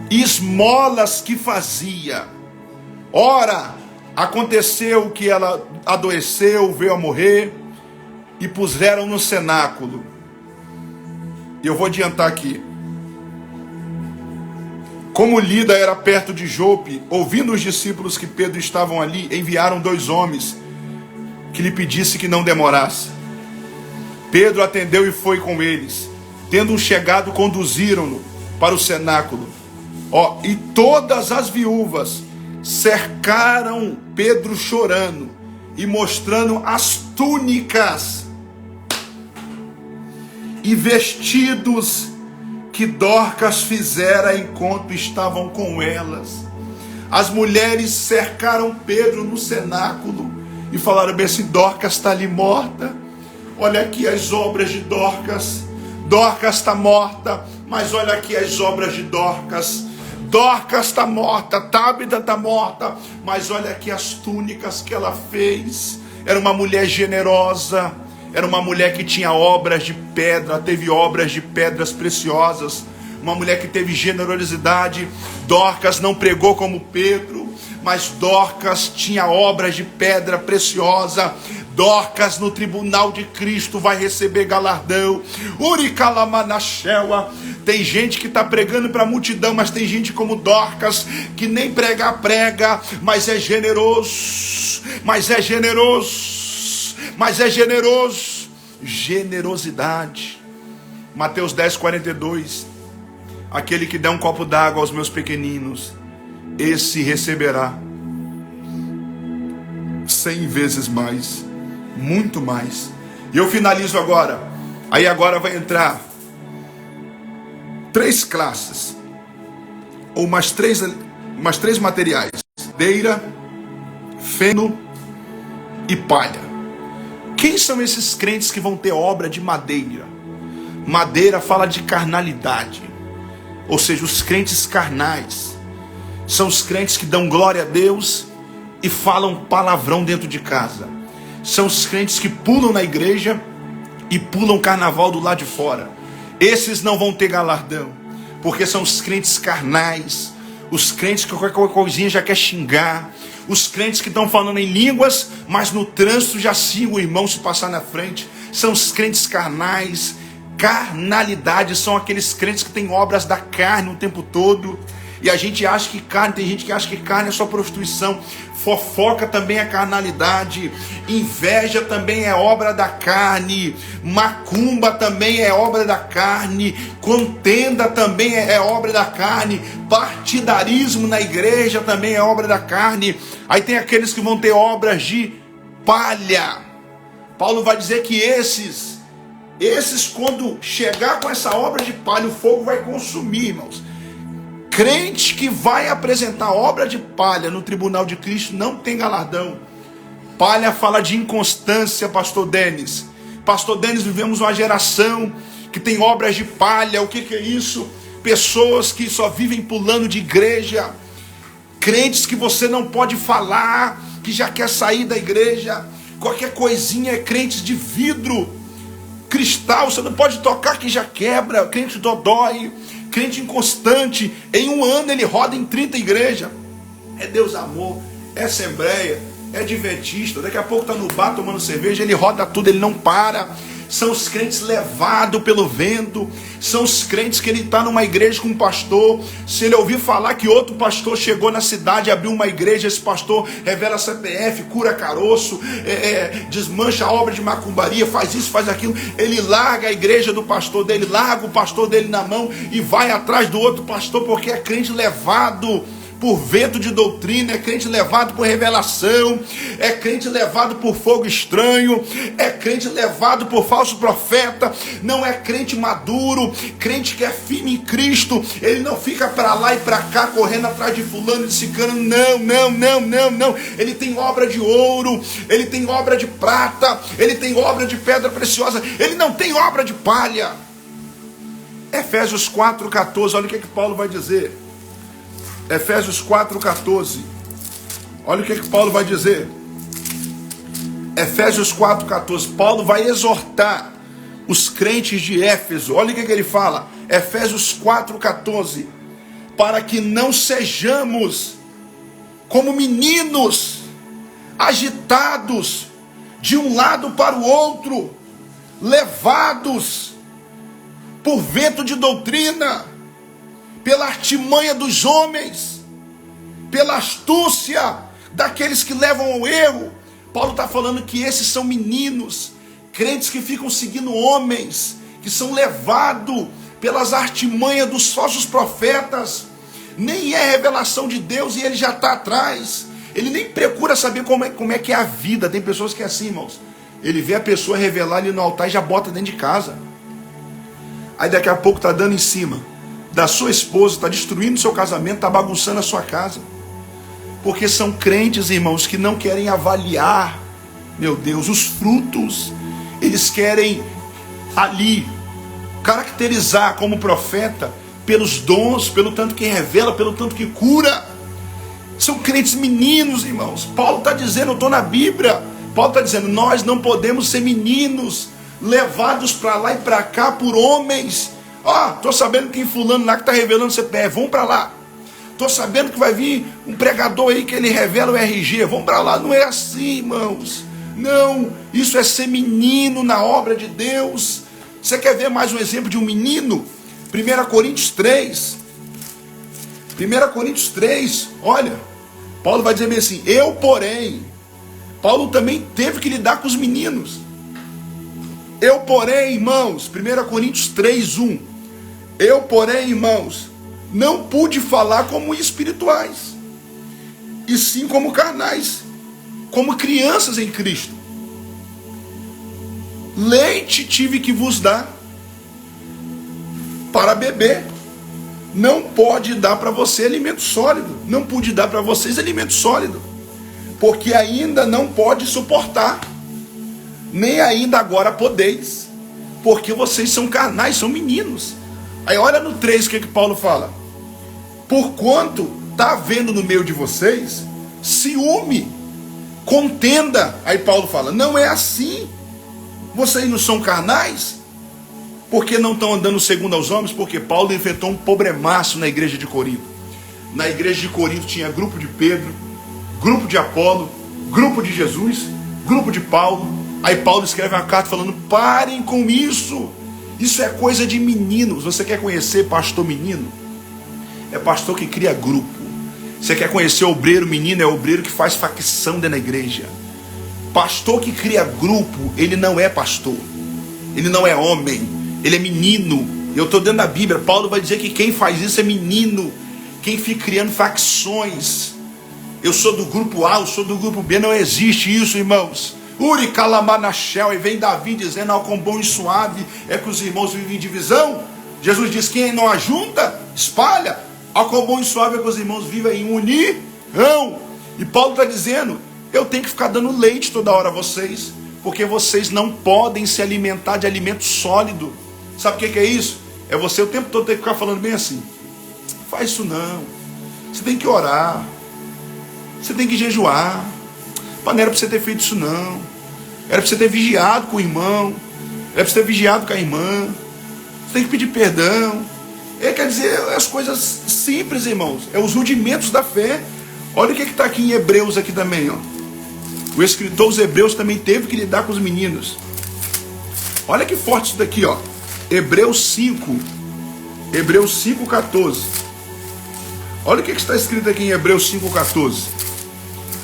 esmolas que fazia. Ora, aconteceu que ela adoeceu, veio a morrer, e puseram no cenáculo. Eu vou adiantar aqui. Como Lida era perto de Jope, ouvindo os discípulos que Pedro estavam ali, enviaram 2 homens que lhe pedisse que não demorasse. Pedro atendeu e foi com eles. Tendo chegado, conduziram-no para o cenáculo. E todas as viúvas cercaram Pedro chorando e mostrando as túnicas e vestidos que Dorcas fizera enquanto estavam com elas. As mulheres cercaram Pedro no cenáculo e falaram bem assim: Dorcas está ali morta. Olha aqui as obras de Dorcas. Dorcas está morta, mas olha aqui as obras de Dorcas. Dorcas está morta, Tábita está morta, mas olha aqui as túnicas que ela fez. Era uma mulher generosa, era uma mulher que tinha obras de pedra, teve obras de pedras preciosas, uma mulher que teve generosidade. Dorcas não pregou como Pedro, mas Dorcas tinha obras de pedra preciosa. Dorcas no tribunal de Cristo vai receber galardão. Uricalamanachela. Tem gente que está pregando para a multidão, mas tem gente como Dorcas que nem prega, mas é generoso, generosidade. Mateus 10:42. Aquele que der um copo d'água aos meus pequeninos, esse receberá 100 vezes mais, muito mais. E eu finalizo agora. Aí agora vai entrar 3 classes, ou mais três materiais: madeira, feno e palha. Quem são esses crentes que vão ter obra de madeira? Madeira fala de carnalidade, ou seja, os crentes carnais são os crentes que dão glória a Deus e falam palavrão dentro de casa. São os crentes que pulam na igreja e pulam carnaval do lado de fora. Esses não vão ter galardão, porque são os crentes carnais, os crentes que qualquer coisinha já quer xingar, os crentes que estão falando em línguas, mas no trânsito já sigam o irmão se passar na frente. São os crentes carnais. Carnalidade são aqueles crentes que têm obras da carne o tempo todo. E a gente acha que carne, tem gente que acha que carne é só prostituição. Fofoca também é carnalidade. Inveja também é obra da carne. Macumba também é obra da carne. Contenda também é obra da carne. Partidarismo na igreja também é obra da carne. Aí tem aqueles que vão ter obras de palha. Paulo vai dizer que esses quando chegar com essa obra de palha, o fogo vai consumir, irmãos. Crente que vai apresentar obra de palha no tribunal de Cristo não tem galardão. Palha fala de inconstância, pastor Denis. Pastor Denis, vivemos uma geração que tem obras de palha. O que é isso? Pessoas que só vivem pulando de igreja. Crentes que você não pode falar, que já quer sair da igreja. Qualquer coisinha é crentes de vidro, cristal, você não pode tocar que já quebra. Crente dodói, crente inconstante. Em um ano ele roda em 30 igrejas. É Deus Amor, é Assembleia, é Adventista. Daqui a pouco está no bar tomando cerveja, ele roda tudo, ele não para. São os crentes levados pelo vento. São os crentes que ele está numa igreja com um pastor. Se ele ouvir falar que outro pastor chegou na cidade, abriu uma igreja, esse pastor revela CPF, cura caroço, desmancha a obra de macumbaria, faz isso, faz aquilo. Ele larga a igreja do pastor dele, larga o pastor dele na mão e vai atrás do outro pastor, porque é crente levado por vento de doutrina, é crente levado por revelação, é crente levado por fogo estranho, é crente levado por falso profeta. Não é crente maduro, crente que é firme em Cristo. Ele não fica para lá e para cá correndo atrás de fulano e de ciclano. Não. Ele tem obra de ouro, ele tem obra de prata, ele tem obra de pedra preciosa, ele não tem obra de palha. Efésios 4,14, olha o que Paulo vai dizer. Efésios 4,14. Olha o que Paulo vai dizer. Efésios 4,14. Paulo vai exortar os crentes de Éfeso. Olha o que ele fala. Efésios 4,14. Para que não sejamos como meninos agitados de um lado para o outro, levados por vento de doutrina, pela artimanha dos homens, pela astúcia daqueles que levam ao erro. Paulo está falando que esses são meninos crentes que ficam seguindo homens, que são levados pelas artimanhas dos falsos profetas. Nem é revelação de Deus e ele já está atrás. Ele nem procura saber como é que é a vida. Tem pessoas que é assim, irmãos. Ele vê a pessoa revelar ali no altar e já bota dentro de casa. Aí daqui a pouco está dando em cima da sua esposa, está destruindo o seu casamento, está bagunçando a sua casa. Porque são crentes, irmãos, que não querem avaliar, meu Deus, os frutos. Eles querem ali caracterizar como profeta pelos dons, pelo tanto que revela, pelo tanto que cura. São crentes meninos, irmãos. Paulo está dizendo, eu estou na Bíblia, Paulo está dizendo, nós não podemos ser meninos, levados para lá e para cá por homens. Estou sabendo que tem fulano lá que está revelando CPF, vamos para lá. Estou sabendo que vai vir um pregador aí que ele revela o RG, vamos para lá. Não é assim, irmãos. Não, isso é ser menino na obra de Deus. Você quer ver mais um exemplo de um menino? 1 Coríntios 3. 1 Coríntios 3, olha, Paulo vai dizer bem assim, eu porém, Paulo também teve que lidar com os meninos. Eu porém, irmãos, 1 Coríntios 3, 1, eu porém, irmãos, não pude falar como espirituais, e sim como carnais, como crianças em Cristo. Leite tive que vos dar para beber. Não pode dar para você alimento sólido. Não pude dar para vocês alimento sólido, porque ainda não pode suportar, nem ainda agora podeis, porque vocês são carnais, são meninos. Aí olha no 3 o que Paulo fala. Porquanto está havendo no meio de vocês ciúme, contenda. Aí Paulo fala, não é assim. Vocês não são carnais? Porque não estão andando segundo aos homens? Porque Paulo enfrentou um problemaço na igreja de Corinto. Na igreja de Corinto tinha grupo de Pedro, grupo de Apolo, grupo de Jesus, grupo de Paulo. Aí Paulo escreve uma carta falando, parem com isso. Isso é coisa de meninos. Você quer conhecer pastor menino? É pastor que cria grupo. Você quer conhecer obreiro menino? É obreiro que faz facção dentro da igreja. Pastor que cria grupo, ele não é pastor. Ele não é homem. Ele é menino. Eu estou dentro da Bíblia. Paulo vai dizer que quem faz isso é menino. Quem fica criando facções. Eu sou do grupo A, eu sou do grupo B. Não existe isso, irmãos. Uri Kalamanachel. E vem Davi dizendo, ao quão bom e suave é que os irmãos vivem em divisão. Jesus diz, quem não ajunta, espalha. Ao quão bom e suave é que os irmãos vivem em união. E Paulo está dizendo, eu tenho que ficar dando leite toda hora a vocês, porque vocês não podem se alimentar de alimento sólido. Sabe o que é isso? É você o tempo todo ter que ficar falando bem assim, faz isso não, você tem que orar, você tem que jejuar, não era para você ter feito isso não, era para você ter vigiado com o irmão, era para você ter vigiado com a irmã, você tem que pedir perdão. Quer dizer, as coisas simples, irmãos, é os rudimentos da fé. Olha o que está aqui em Hebreus aqui também, ó. O escritor dos Hebreus também teve que lidar com os meninos. Olha que forte isso daqui, ó. Hebreus 5, 14. Olha o que está escrito aqui em Hebreus 5, 14.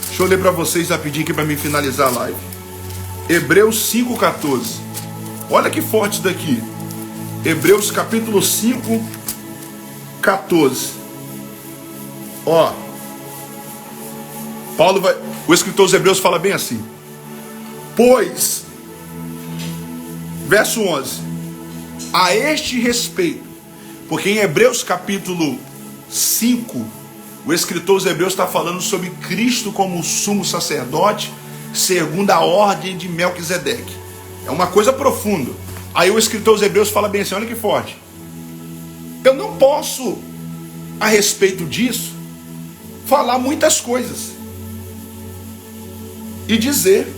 Deixa eu ler para vocês rapidinho aqui para me finalizar a live. Hebreus 5, 14. Olha que forte isso daqui. Hebreus capítulo 5, 14. Ó. Paulo vai... O escritor dos Hebreus fala bem assim. Pois, verso 11, a este respeito, porque em Hebreus capítulo 5, o escritor dos Hebreus está falando sobre Cristo como sumo sacerdote, segundo a ordem de Melquisedeque. É uma coisa profunda. Aí o escritor dos Hebreus fala bem assim, olha que forte. Eu não posso, a respeito disso, falar muitas coisas e dizer,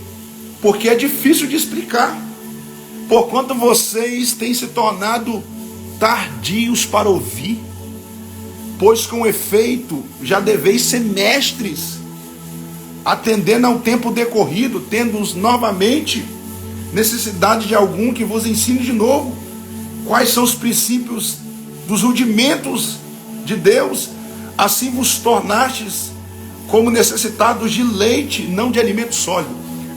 porque é difícil de explicar, porquanto vocês têm se tornado tardios para ouvir, pois com efeito já deveis ser mestres, atendendo ao tempo decorrido, tendo-os novamente necessidade de algum que vos ensine de novo quais são os princípios dos rudimentos de Deus, assim vos tornastes como necessitados de leite, não de alimento sólido.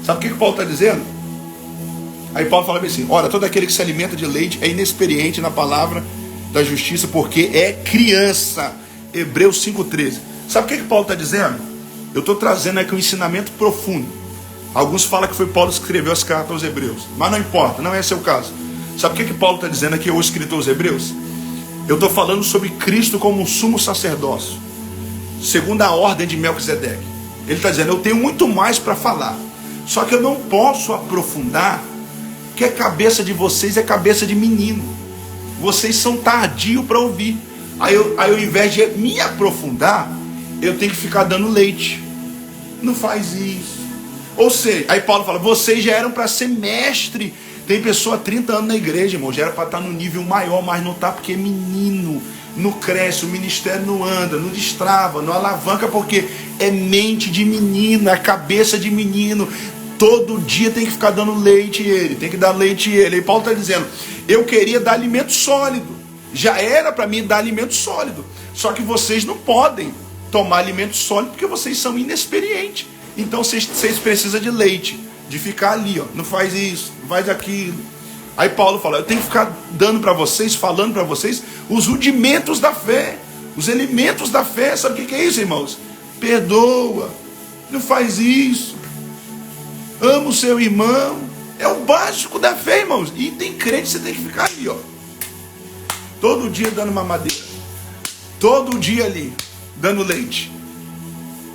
Sabe o que Paulo está dizendo? Aí Paulo fala assim: ora, todo aquele que se alimenta de leite é inexperiente na palavra da justiça, porque é criança. Hebreus 5,13. Sabe o que Paulo está dizendo? Eu estou trazendo aqui um ensinamento profundo. Alguns falam que foi Paulo que escreveu as cartas aos Hebreus, mas não importa, não é esse o caso. Sabe o que Paulo está dizendo aqui, o escritor aos Hebreus? Eu estou falando sobre Cristo como um sumo sacerdócio, segundo a ordem de Melquisedeque. Ele está dizendo: eu tenho muito mais para falar, só que eu não posso aprofundar, que a cabeça de vocês é cabeça de menino. Vocês são tardios para ouvir. Aí ao invés de me aprofundar, eu tenho que ficar dando leite. Não faz isso. Ou seja, aí Paulo fala: vocês já eram para ser mestre. Tem pessoa há 30 anos na igreja, irmão, já era para estar no nível maior, mas não está, porque é menino. Não cresce, o ministério não anda, não destrava, não alavanca, porque é mente de menino, é cabeça de menino. Todo dia tem que ficar dando leite ele, tem que dar leite ele. E Paulo está dizendo: eu queria dar alimento sólido, já era para mim dar alimento sólido, só que vocês não podem tomar alimento sólido porque vocês são inexperientes. Então vocês precisam de leite, de ficar ali, ó, não faz isso, não faz aquilo. Aí Paulo fala: eu tenho que ficar dando para vocês, falando para vocês os rudimentos da fé, os elementos da fé. Sabe o que é isso, irmãos? Perdoa, não faz isso, ama o seu irmão. É o básico da fé, irmãos. E tem crente, você tem que ficar ali, ó, todo dia dando mamadeira, todo dia ali dando leite.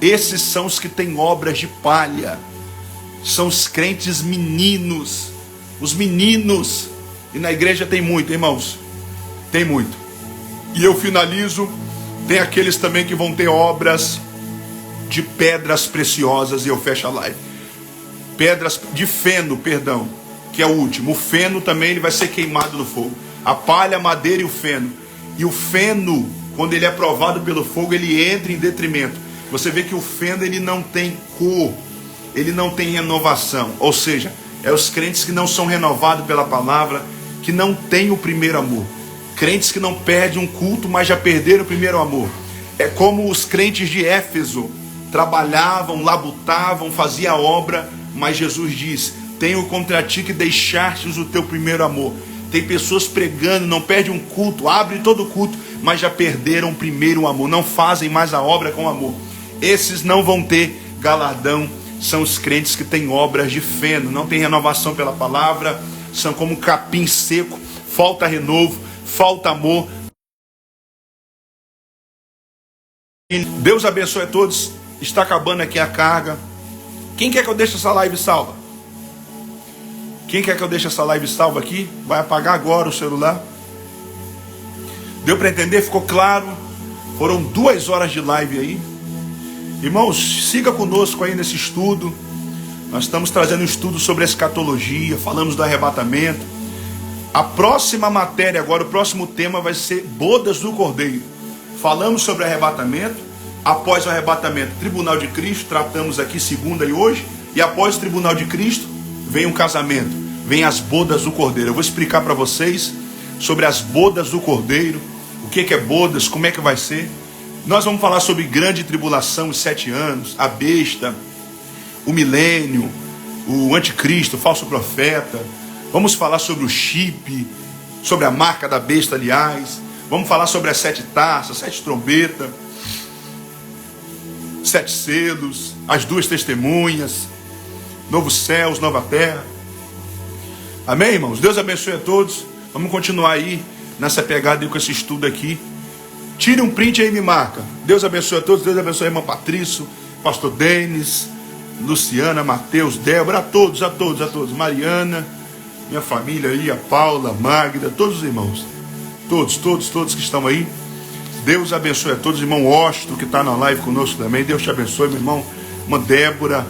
Esses são os que têm obras de palha, são os crentes meninos, os meninos. E na igreja tem muito, irmãos, tem muito. E eu finalizo: tem aqueles também que vão ter obras de pedras preciosas. E eu fecho a live. Pedras de feno, perdão, que é o último. O feno também, ele vai ser queimado no fogo. A palha, a madeira e o feno. E o feno, quando ele é provado pelo fogo, ele entra em detrimento. Você vê que o feno, ele não tem cor, ele não tem renovação. Ou seja, é os crentes que não são renovados pela palavra, que não têm o primeiro amor. Crentes que não perdem um culto, mas já perderam o primeiro amor. É como os crentes de Éfeso, trabalhavam, labutavam, faziam a obra, mas Jesus diz: tenho contra ti que deixastes o teu primeiro amor. Tem pessoas pregando, não perdem um culto, abrem todo o culto, mas já perderam o primeiro amor, não fazem mais a obra com amor. Esses não vão ter galardão. São os crentes que têm obras de feno, não tem renovação pela palavra, são como capim seco, falta renovo, falta amor. Deus abençoe a todos. Está acabando aqui a carga. Quem quer que eu deixe essa live salva? Quem quer que eu deixe essa live salva aqui? Vai apagar agora o celular. Deu para entender? Ficou claro? Foram 2 horas de live aí. Irmãos, siga conosco aí nesse estudo. Nós estamos trazendo um estudo sobre a escatologia, falamos do arrebatamento. A próxima matéria agora, o próximo tema vai ser bodas do Cordeiro. Falamos sobre arrebatamento. Após o arrebatamento, tribunal de Cristo, tratamos aqui segunda e hoje. E após o tribunal de Cristo, vem um casamento, vem as bodas do Cordeiro. Eu vou explicar para vocês sobre as bodas do Cordeiro, o que é bodas, como é que vai ser. Nós vamos falar sobre grande tribulação, os 7 anos, a besta, o milênio, o anticristo, o falso profeta. Vamos falar sobre o chip, sobre a marca da besta, aliás. Vamos falar sobre as 7 taças, 7 trombetas, 7 selos, as 2 testemunhas, novos céus, nova terra. Amém, irmãos? Deus abençoe a todos. Vamos continuar aí nessa pegada aí com esse estudo aqui. Tire um print aí e me marca. Deus abençoe a todos. Deus abençoe a irmã Patrício, pastor Denis, Luciana, Mateus, Débora, a todos. Mariana, minha família aí, a Paula, a Magda, todos os irmãos. Todos que estão aí. Deus abençoe a todos. Irmão Osto, que está na live conosco também. Deus te abençoe, meu irmão. Irmã Débora,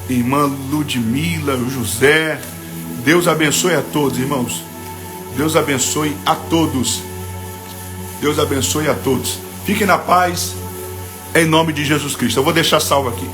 irmã Ludmila, o José. Deus abençoe a todos, irmãos. Deus abençoe a todos. Deus abençoe a todos. Fiquem na paz, em nome de Jesus Cristo. Eu vou deixar salvo aqui.